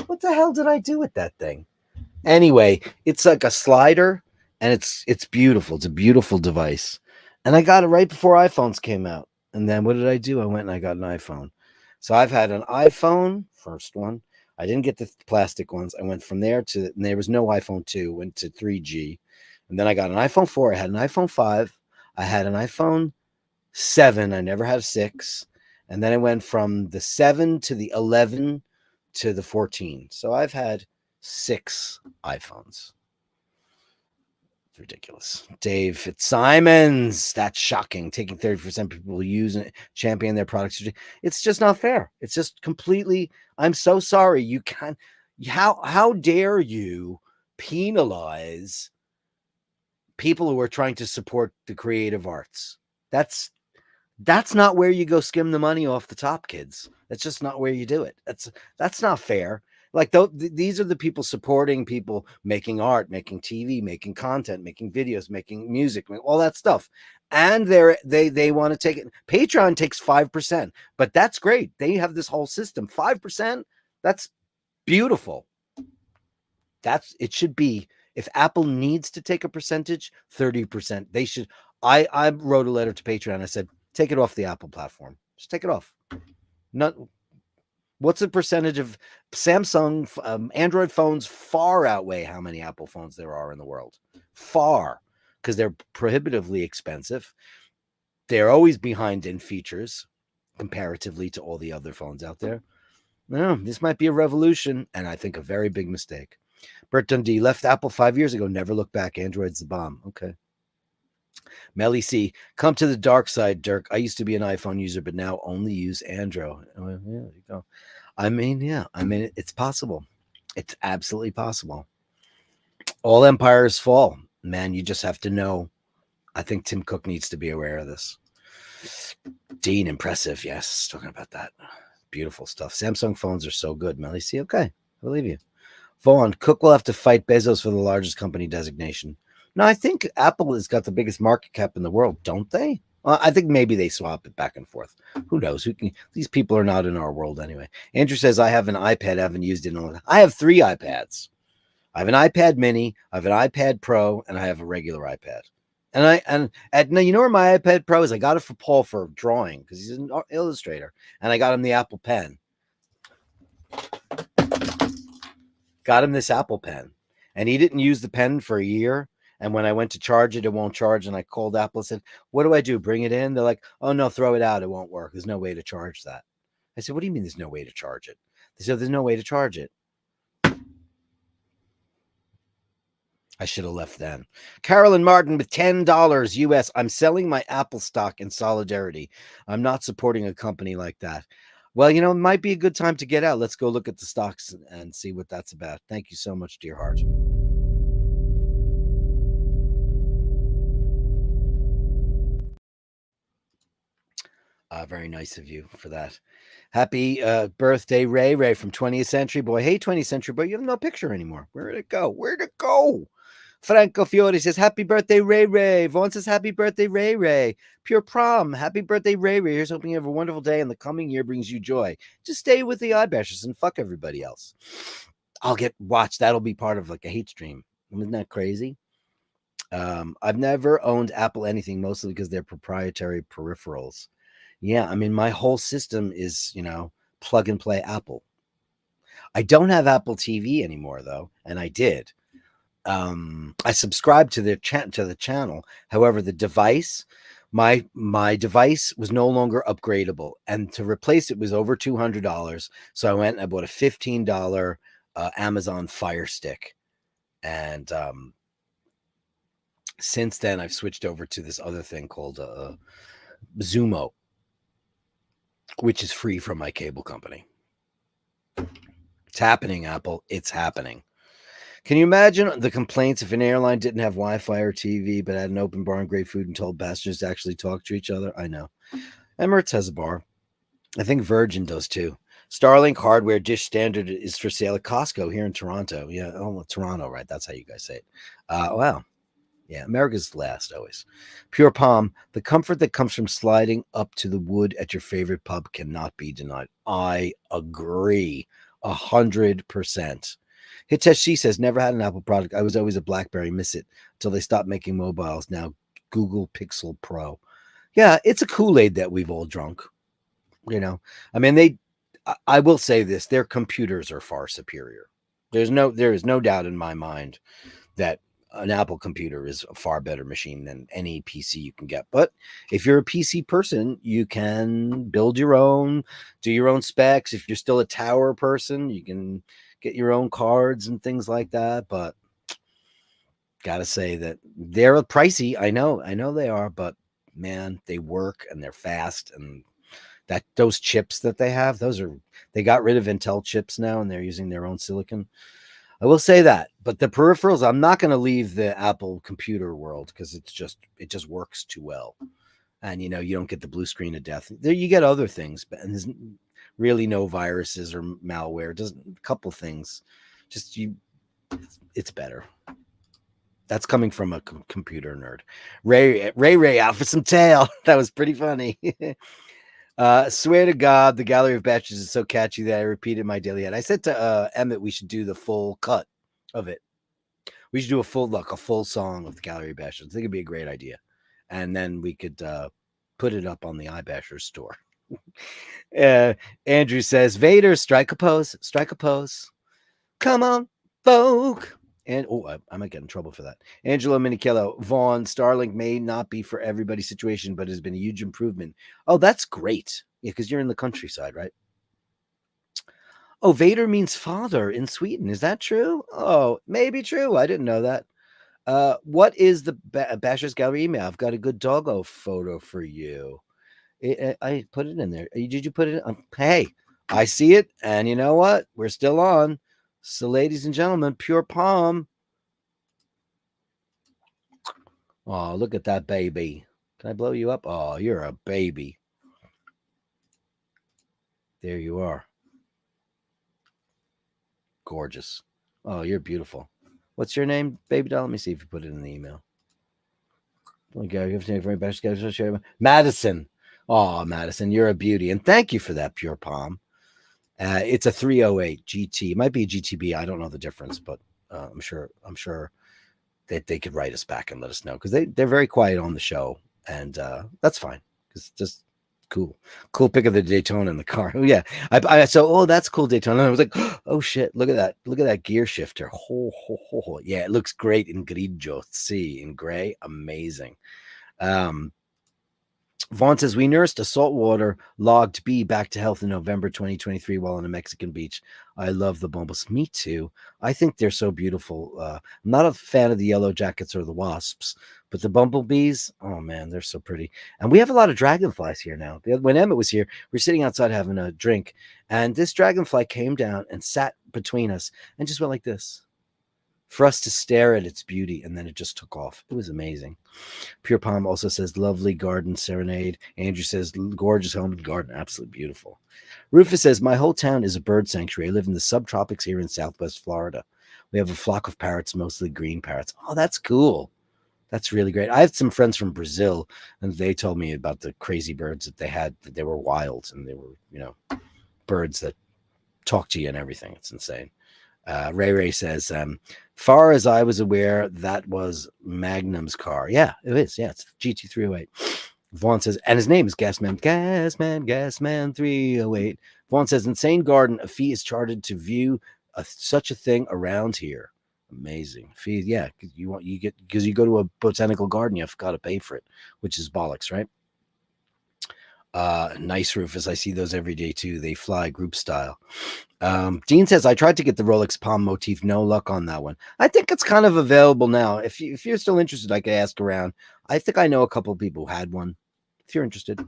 What the hell did I do with that thing? Anyway, it's like a slider, and it's beautiful. It's a beautiful device. And I got it right before iPhones came out. And then what did I do? I went and I got an iPhone. So I've had an iPhone, first one. I didn't get the plastic ones. I went from there to, and there was no iPhone 2, went to 3G. And then I got an iPhone 4. I had an iPhone 5. I had an iPhone 7. I never had a 6. And then I went from the 7 to the 11 to the 14. So I've had 6 iPhones. It's ridiculous. Dave Fitzsimons. That's shocking. Taking 30% of people use and champion their products. It's just not fair. It's just completely. I'm so sorry. You can't. How dare you penalize people who are trying to support the creative arts? That's not where you go skim the money off the top, kids. That's just not where you do it. That's not fair. Like these are the people supporting people making art, making TV, making content, making videos, making music, all that stuff. And they want to take it. Patreon takes 5%, but that's great. They have this whole system. 5%, that's beautiful. It should be, if Apple needs to take a percentage, 30%. They should. I wrote a letter to Patreon. I said, take it off the Apple platform. Just take it off. Not. What's the percentage of Samsung Android phones far outweigh how many Apple phones there are in the world? Far, because they're prohibitively expensive. They're always behind in features comparatively to all the other phones out there. No, this might be a revolution, and I think a very big mistake. Bert Dundee left Apple 5 years ago, never looked back. Android's the bomb. Okay. Melly C, come to the dark side, Dirk. I used to be an iPhone user, but now only use Android. Oh, yeah, there you go. I mean, it's possible. It's absolutely possible. All empires fall. Man, you just have to know. I think Tim Cook needs to be aware of this. Dean, impressive. Yes, talking about that. Beautiful stuff. Samsung phones are so good, Melly C. Okay, I believe you. Vaughn, Cook will have to fight Bezos for the largest company designation. No, I think Apple has got the biggest market cap in the world, don't they? I think maybe they swap it back and forth. Who knows? These people are not in our world anyway. Andrew says, I have an iPad. I haven't used it in a long time. I have 3 iPads. I have an iPad mini, I have an iPad Pro, and I have a regular iPad. And now you know where my iPad Pro is? I got it for Paul for drawing because he's an illustrator. And I got him the Apple Pen. Got him this Apple Pen. And he didn't use the pen for a year. And when I went to charge it, it won't charge. And I called Apple and said, what do I do? Bring it in? They're like, oh, no, throw it out. It won't work. There's no way to charge that. I said, what do you mean there's no way to charge it? They said, there's no way to charge it. I should have left then. Carolyn Martin with $10 US. I'm selling my Apple stock in solidarity. I'm not supporting a company like that. Well, it might be a good time to get out. Let's go look at the stocks and see what that's about. Thank you so much, dear heart. Very nice of you for that. Happy birthday, Ray from 20th Century Boy. Hey, 20th Century Boy, you have no picture anymore. Where'd it go? Franco Fiore says, happy birthday, Ray. Vaughn says, happy birthday, Ray. Pure Prom, happy birthday, Ray. Here's hoping you have a wonderful day and the coming year brings you joy. Just stay with the Eyebashers and fuck everybody else. I'll get watched. That'll be part of like a hate stream. Isn't that crazy? I've never owned Apple anything, mostly because they're proprietary peripherals. Yeah, I mean, my whole system is, plug and play Apple. I don't have Apple TV anymore, though, and I did. I subscribed to the channel. However, the device, my device was no longer upgradable, and to replace it was over $200. So I went and I bought a $15 Amazon Fire Stick, and since then I've switched over to this other thing called Zumo, which is free from my cable company. It's happening, Apple. It's happening. Can you imagine the complaints if an airline didn't have Wi-Fi or TV, but had an open bar and great food and told passengers to actually talk to each other? I know. Emirates has a bar. I think Virgin does too. Starlink hardware dish standard is for sale at Costco here in Toronto. Yeah, oh, Toronto, right? That's how you guys say it. Wow. Yeah, America's last always. Pure Palm, the comfort that comes from sliding up to the wood at your favorite pub cannot be denied. I agree 100%. Hitesh C says, never had an Apple product. I was always a BlackBerry, miss it until they stopped making mobiles. Now Google Pixel Pro. Yeah, it's a Kool-Aid that we've all drunk. You know, I mean, I will say this, their computers are far superior. There is no doubt in my mind that an Apple computer is a far better machine than any PC you can get. But if you're a PC person, you can build your own, do your own specs. If you're still a tower person, you can get your own cards and things like that. But gotta say that they're pricey. I know they are, but man, they work and they're fast, and that those chips that they have, they got rid of Intel chips now and they're using their own silicon. I will say that, but the peripherals, I'm not going to leave the Apple computer world because it just works too well, and you don't get the blue screen of death. There you get other things, but and there's really no viruses or malware. Just a couple things, just it's better. That's coming from a computer nerd. Ray out for some tail. That was pretty funny. Swear to God, the Gallery of Bashtards is so catchy that I repeated my daily ad. I said to Emmett we should do the full cut of it. We should do a full song of the Gallery of Bashtards. I think it'd be a great idea, and then we could put it up on the iBashers store. Andrew says, Vader, strike a pose, come on, folk. And I might get in trouble for that. Angelo Minichello, Vaughn, Starlink may not be for everybody's situation, but has been a huge improvement. Oh, that's great. Yeah, because you're in the countryside, right? Oh, Vader means father in Sweden. Is that true? Oh, maybe true. I didn't know that. What is the Basher's Gallery email? I've got a good doggo photo for you. I put it in there. Did you put it in? Hey, I see it. And you know what? We're still on. So, ladies and gentlemen, Pure Palm. Oh, look at that baby. Can I blow you up? Oh, you're a baby. There you are. Gorgeous. Oh, you're beautiful. What's your name, baby doll? Let me see if you put it in the email. Madison. Oh, Madison, you're a beauty. And thank you for that, Pure Palm. It's a 308 GT. It might be a GTB. I don't know the difference, but I'm sure that they could write us back and let us know, because they're very quiet on the show, and that's fine. It's just cool pic of the Daytona in the car. Oh yeah, so that's cool, Daytona. And I was like, oh shit, look at that gear shifter. Yeah, it looks great in grigio. See, in gray, amazing. Vaughn says, we nursed a saltwater logged bee back to health in November 2023 while on a Mexican beach. I love the bumblebees. Me too. I think they're so beautiful. I'm not a fan of the yellow jackets or the wasps, but the bumblebees, oh man, they're so pretty. And we have a lot of dragonflies here now. When Emmett was here, we were sitting outside having a drink, and this dragonfly came down and sat between us and just went like this for us to stare at its beauty, and then it just took off. It was amazing. Pure Palm also says, lovely garden serenade. Andrew says, gorgeous home and garden, absolutely beautiful. Rufus says, my whole town is a bird sanctuary. I live in the subtropics here in Southwest Florida. We have a flock of parrots, mostly green parrots. Oh, that's cool. That's really great. I have some friends from Brazil, and they told me about the crazy birds that they had, that they were wild, and they were, birds that talk to you and everything. It's insane. Ray says, far as I was aware, that was Magnum's car. Yeah, it is. Yeah, it's GT308. Vaughn says, and his name is Gasman 308. Vaughn says, insane garden, a fee is charged to view such a thing around here. Amazing fee. Yeah, because you go to a botanical garden, you've got to pay for it, which is bollocks, right? Nice, Rufus. I see those every day too. They fly group style. Dean says, I tried to get the Rolex palm motif. No luck on that one. I think it's kind of available now. If you're still interested, I could ask around. I think I know a couple of people who had one. If you're interested,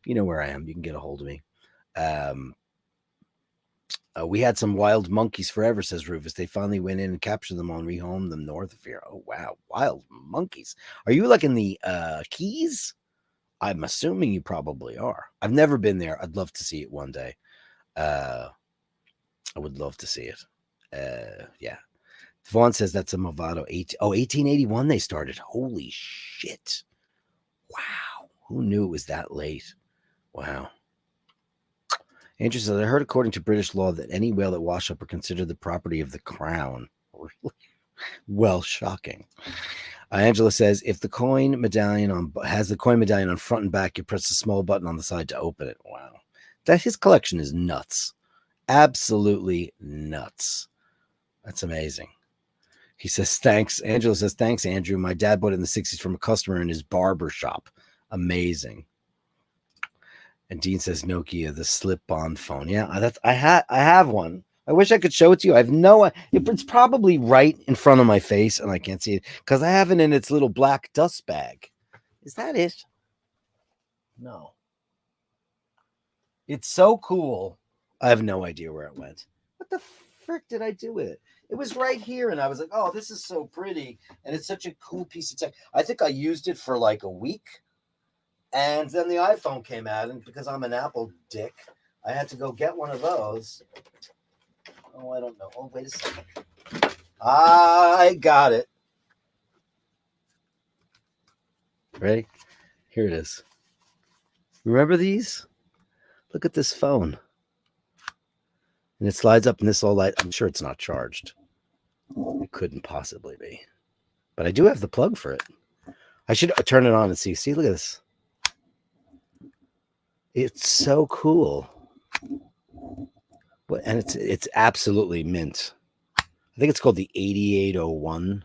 you know where I am. You can get a hold of me. We had some wild monkeys forever, says Rufus. They finally went in and captured them all and rehomed them north of here. Oh, wow. Wild monkeys. Are you like in the Keys? I'm assuming you probably are. I've never been there. I'd love to see it one day. I would love to see it. Yeah. Vaughn says that's a Movado 1881 they started. Holy shit. Wow. Who knew it was that late? Wow. Andrew says, I heard according to British law that any whale that wash up are considered the property of the crown. Well, shocking. Angela says, if the coin medallion has the coin medallion on front and back, you press the small button on the side to open it. Wow. His collection is nuts. Absolutely nuts. That's amazing. He says, thanks. Angela says, thanks, Andrew. My dad bought it in the 60s from a customer in his barber shop. Amazing. And Dean says, Nokia, the slip-on phone. Yeah, I have one. I wish I could show it to you. I have it's probably right in front of my face, and I can't see it because I have it in its little black dust bag. Is that it? No. It's so cool. I have no idea where it went. What the frick did I do with it? It was right here, and I was like, oh, this is so pretty, and it's such a cool piece of tech. I think I used it for like a week, and then the iPhone came out, and because I'm an Apple dick, I had to go get one of those. Oh, I don't know. Oh, wait a second. I got it. Ready? Here it is. Remember these? Look at this phone. And it slides up in this all light. I'm sure it's not charged. It couldn't possibly be. But I do have the plug for it. I should turn it on and see. See, look at this. It's so cool. And it's absolutely mint. I think it's called the 8801.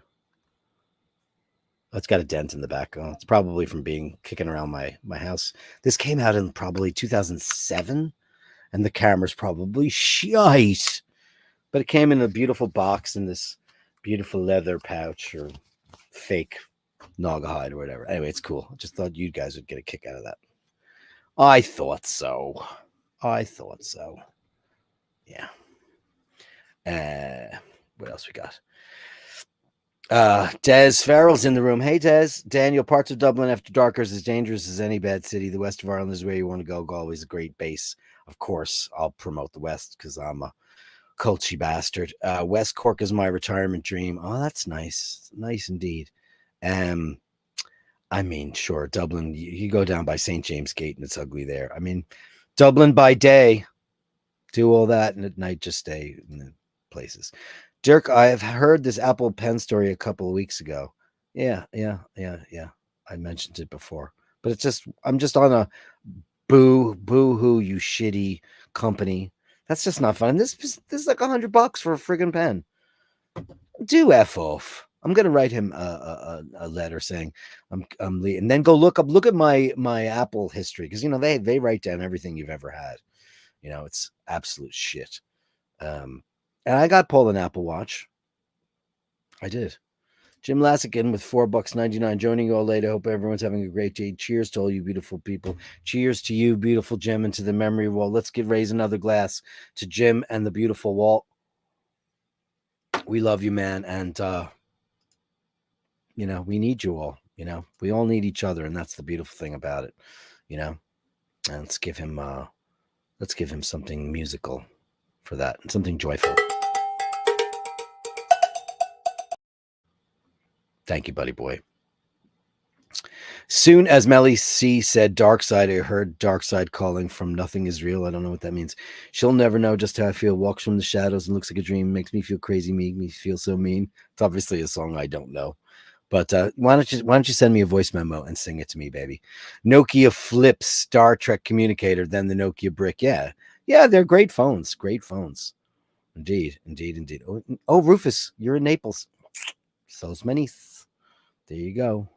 It's got a dent in the back. Oh, it's probably from kicking around my house. This came out in probably 2007, and the camera's probably shite. But it came in a beautiful box in this beautiful leather pouch or fake Naugahyde or whatever. Anyway, it's cool. I just thought you guys would get a kick out of that. I thought so. Yeah. What else we got? Des Farrell's in the room. Hey, Des. Daniel, parts of Dublin after dark are as dangerous as any bad city. The west of Ireland is where you want to go. Galway's a great base. Of course, I'll promote the west because I'm a culty bastard. West Cork is my retirement dream. Oh, that's nice. Nice indeed. I mean, sure, Dublin, you go down by St. James Gate and it's ugly there. I mean, Dublin by day, do all that, and at night just stay in the places. Dirk, I have heard this Apple Pen story a couple of weeks ago. Yeah. I mentioned it before, but I'm just on a boo-hoo, you shitty company. That's just not fun. This is like $100 for a friggin' pen. Do F off. I'm gonna write him a letter saying I'm and then go look at my Apple history because they write down everything you've ever had. It's absolute shit. And I got Paul an Apple Watch. I did. Jim Lassigan with $4.99 joining you all later. Hope everyone's having a great day. Cheers to all you beautiful people. Cheers to you, beautiful Jim, and to the memory wall. Let's raise another glass to Jim and the beautiful Walt. We love you, man, and we need you all. We all need each other, and that's the beautiful thing about it. And let's give him something musical for that and something joyful. Thank you, buddy boy. Soon as Melly C said dark side, I heard dark side calling from nothing is real. I don't know what that means. She'll never know just how I feel. Walks from the shadows and looks like a dream. Makes me feel crazy, make me feel so mean. It's obviously a song I don't know. But why don't you send me a voice memo and sing it to me, baby? Nokia Flip Star Trek communicator, then the Nokia Brick. Yeah, they're great phones. Great phones. Indeed. Oh, Rufus, you're in Naples. So's many. There you go.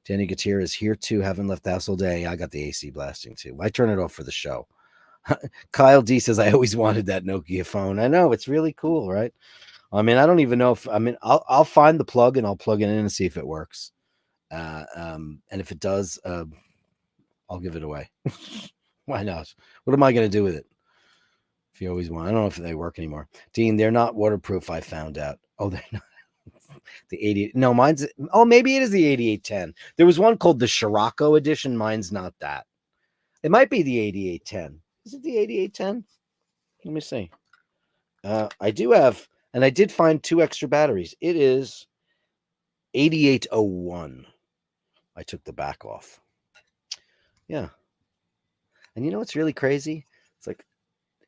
Danny Gutierrez here too. Haven't left the house all day. I got the AC blasting too. I turn it off for the show. Kyle D says, I always wanted that Nokia phone. I know, it's really cool, right? I mean, I don't even know if, I'll find the plug and I'll plug it in and see if it works. And if it does, I'll give it away. Why not? What am I going to do with it? If you always want, I don't know if they work anymore. Dean, they're not waterproof. I found out. Oh, they're not. the 80. No, mine's. Oh, maybe it is the 8810. There was one called the Scirocco edition. Mine's not that. It might be the 8810. Is it the 8810? Let me see. I do have, and I did find 2 extra batteries. It is 8801. I took the back off. Yeah. And you know what's really crazy? It's like,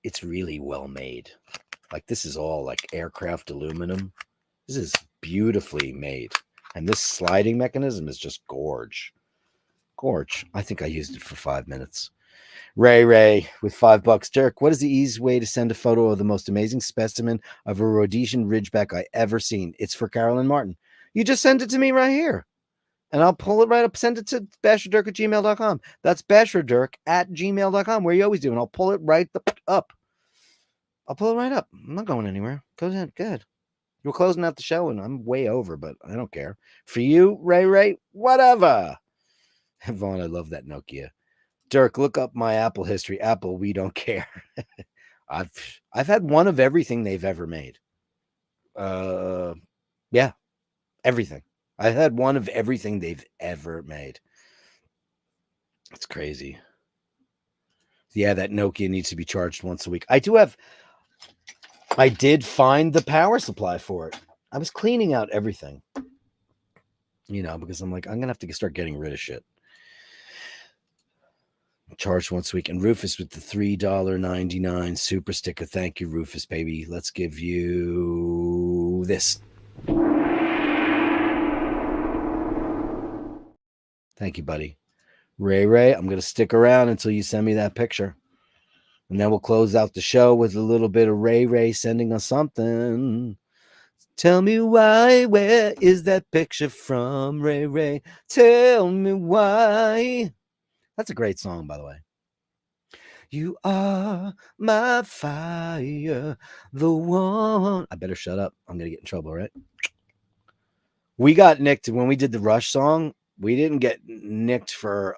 it's really well made. Like, this is all like aircraft aluminum. This is beautifully made. And this sliding mechanism is just gorge. Gorge. I think I used it for 5 minutes. Ray with $5. Dirk, what is the easiest way to send a photo of the most amazing specimen of a Rhodesian Ridgeback I ever seen? It's for Carolyn Martin. You just send it to me right here. And I'll pull it right up. Send it to Basherdirk@gmail.com. That's Basherdirk@gmail.com, where you always do. And I'll pull it right up. I'll pull it right up. I'm not going anywhere. Go ahead. Good. We're closing out the show, and I'm way over, but I don't care. For you, Ray, whatever. Vaughn, I love that Nokia. Dirk, look up my Apple history. Apple, we don't care. I've had one of everything they've ever made. Yeah, everything. I've had one of everything they've ever made. It's crazy. Yeah, that Nokia needs to be charged once a week. I did find the power supply for it. I was cleaning out everything, because I'm like, I'm gonna have to start getting rid of shit. Charged once a week. And Rufus with the $3.99 super sticker. Thank you, Rufus, baby. Let's give you this. Thank you, buddy. Ray, I'm going to stick around until you send me that picture. And then we'll close out the show with a little bit of Ray sending us something. Tell me why, where is that picture from, Ray? Tell me why. That's a great song, by the way. You are my fire, the one. I better shut up. I'm going to get in trouble, right? We got nicked when we did the Rush song. We didn't get nicked for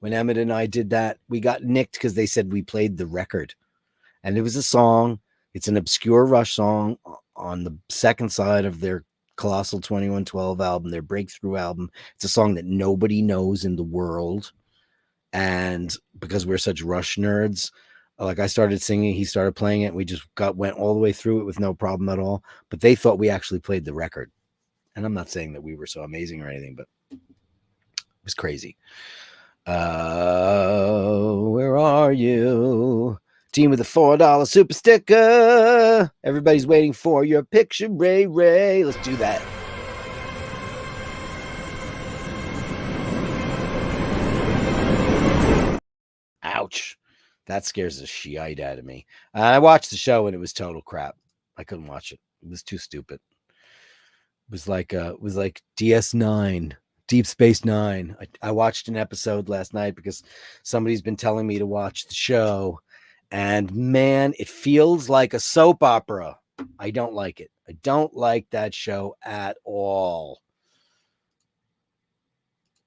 when Emmett and I did that. We got nicked because they said we played the record. And it was a song. It's an obscure Rush song on the second side of their Colossal 2112 album, their breakthrough album. It's a song that nobody knows in the world. And because we're such Rush nerds, like I started singing, he started playing it. We just went all the way through it with no problem at all. But they thought we actually played the record. And I'm not saying that we were so amazing or anything, but it was crazy. Where are you? Team with a $4 super sticker. Everybody's waiting for your picture, Ray. Let's do that. Ouch. That scares the shite out of me. I watched the show and it was total crap. I couldn't watch it. It was too stupid. It was like DS9, Deep Space Nine. I watched an episode last night because somebody's been telling me to watch the show. And man, it feels like a soap opera. I don't like it. I don't like that show at all.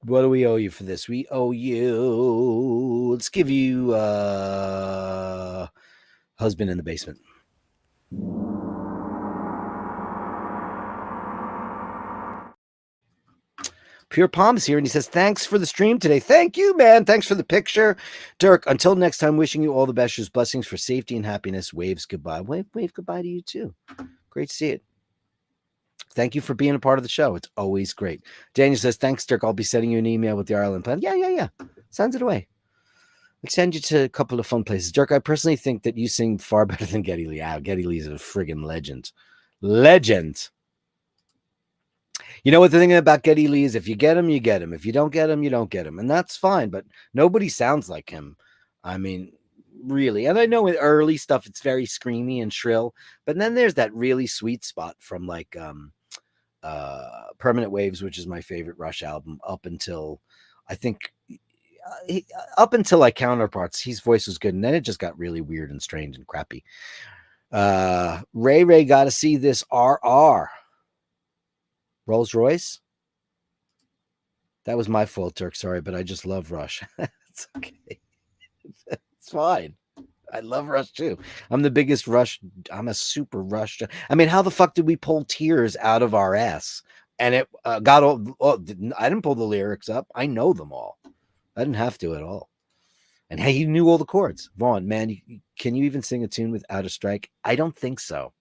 What do we owe you for this? We owe you, let's give you Husband in the Basement. Pure Palms here, and he says, thanks for the stream today. Thank you, man. Thanks for the picture. Dirk, until next time, wishing you all the best. Blessings for safety and happiness. Waves goodbye. Wave goodbye to you, too. Great to see it. Thank you for being a part of the show. It's always great. Daniel says, thanks, Dirk. I'll be sending you an email with the Ireland plan. Yeah. Send it away. We send you to a couple of fun places. Dirk, I personally think that you sing far better than Geddy Lee. Geddy Lee's a friggin' legend. Legend. You know what the thing about Geddy Lee is? If you get him, you get him. If you don't get him, you don't get him. And that's fine, but nobody sounds like him. I mean, really. And I know with early stuff, it's very screamy and shrill. But then there's that really sweet spot from like Permanent Waves, which is my favorite Rush album, up until like Counterparts, his voice was good. And then it just got really weird and strange and crappy. Ray got to see this RR. Rolls Royce. That was my fault, Dirk. Sorry, but I just love Rush. It's okay. It's fine. I love Rush too. I'm the biggest Rush. I'm a super Rush. I mean, how the fuck did we pull tears out of our ass? And it got all. I didn't pull the lyrics up. I know them all. I didn't have to at all. And hey, he knew all the chords. Vaughn, man, can you even sing a tune without a strike? I don't think so.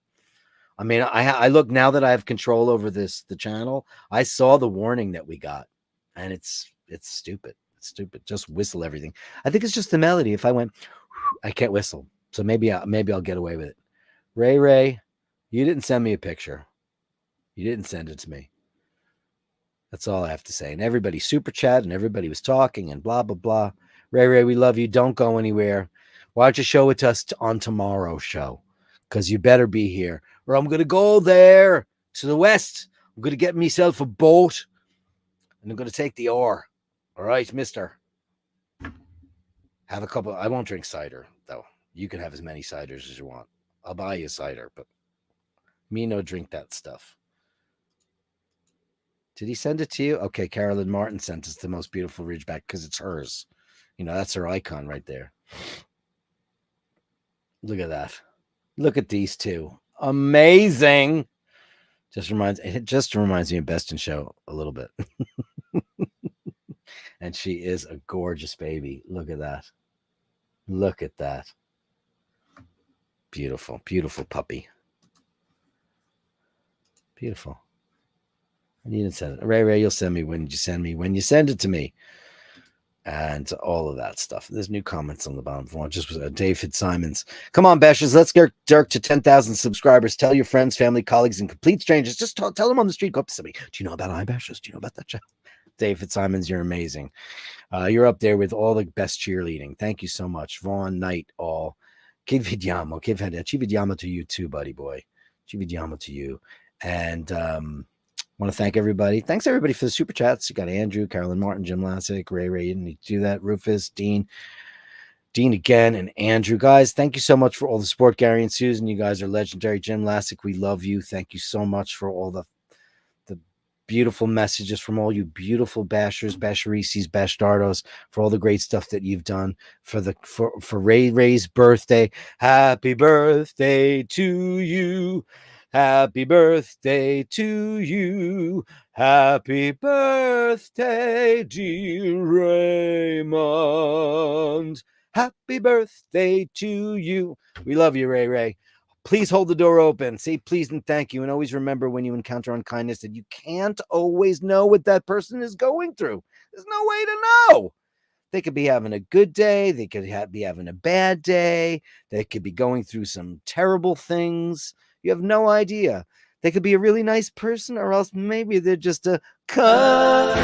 I mean, I look now that I have control over the channel. I saw the warning that we got, and it's stupid. It's stupid. Just whistle everything. I think it's just the melody. If I went, I can't whistle, so maybe I'll get away with it. Ray, you didn't send me a picture. You didn't send it to me. That's all I have to say. And everybody super chat, and everybody was talking and blah blah blah. Ray, we love you. Don't go anywhere. Why don't you show it to us on tomorrow's show? Because you better be here, or I'm going to go there to the west. I'm going to get myself a boat, and I'm going to take the oar. All right, mister. Have a couple. I won't drink cider, though. You can have as many ciders as you want. I'll buy you a cider, but me no drink that stuff. Did he send it to you? Okay, Carolyn Martin sent us the most beautiful Ridgeback because it's hers. You know, that's her icon right there. Look at that. Look at these two. Amazing. Just reminds me of Best in Show a little bit. And she is a gorgeous baby. Look at that. Look at that. Beautiful, beautiful puppy. Beautiful. I need to send it. Ray, you'll send me when you send it to me. And all of that stuff. There's new comments on the bottom. Just David Simons. Come on, Bashers. Let's get Dirk to 10,000 subscribers. Tell your friends, family, colleagues, and complete strangers. Just tell them on the street. Go up to somebody. Do you know about iBashers? Do you know about that show? David Simons, you're amazing. You're up there with all the best cheerleading. Thank you so much. Vaughn, Knight, all. Ci vediamo to you too, buddy boy. Ci vediamo to you. And want to thank everybody. Thanks everybody for the super chats. You got Andrew, Carolyn Martin, Jim Lassick, Ray. You didn't need to do that. Rufus, Dean again, and Andrew. Guys, thank you so much for all the support. Gary and Susan, you guys are legendary. Jim Lassick, we love you. Thank you so much for all the beautiful messages from all you beautiful bashers, basherices, bastardos, for all the great stuff that you've done for Ray's birthday. Happy birthday to you. Happy birthday to you. Happy birthday, dear Raymond. Happy birthday to you. We love you, Ray. Please hold the door open. Say please and thank you. And always remember when you encounter unkindness that you can't always know what that person is going through. There's no way to know. They could be having a good day. They could be having a bad day. They could be going through some terrible things. You have no idea. They could be a really nice person, or else maybe they're just a cunt.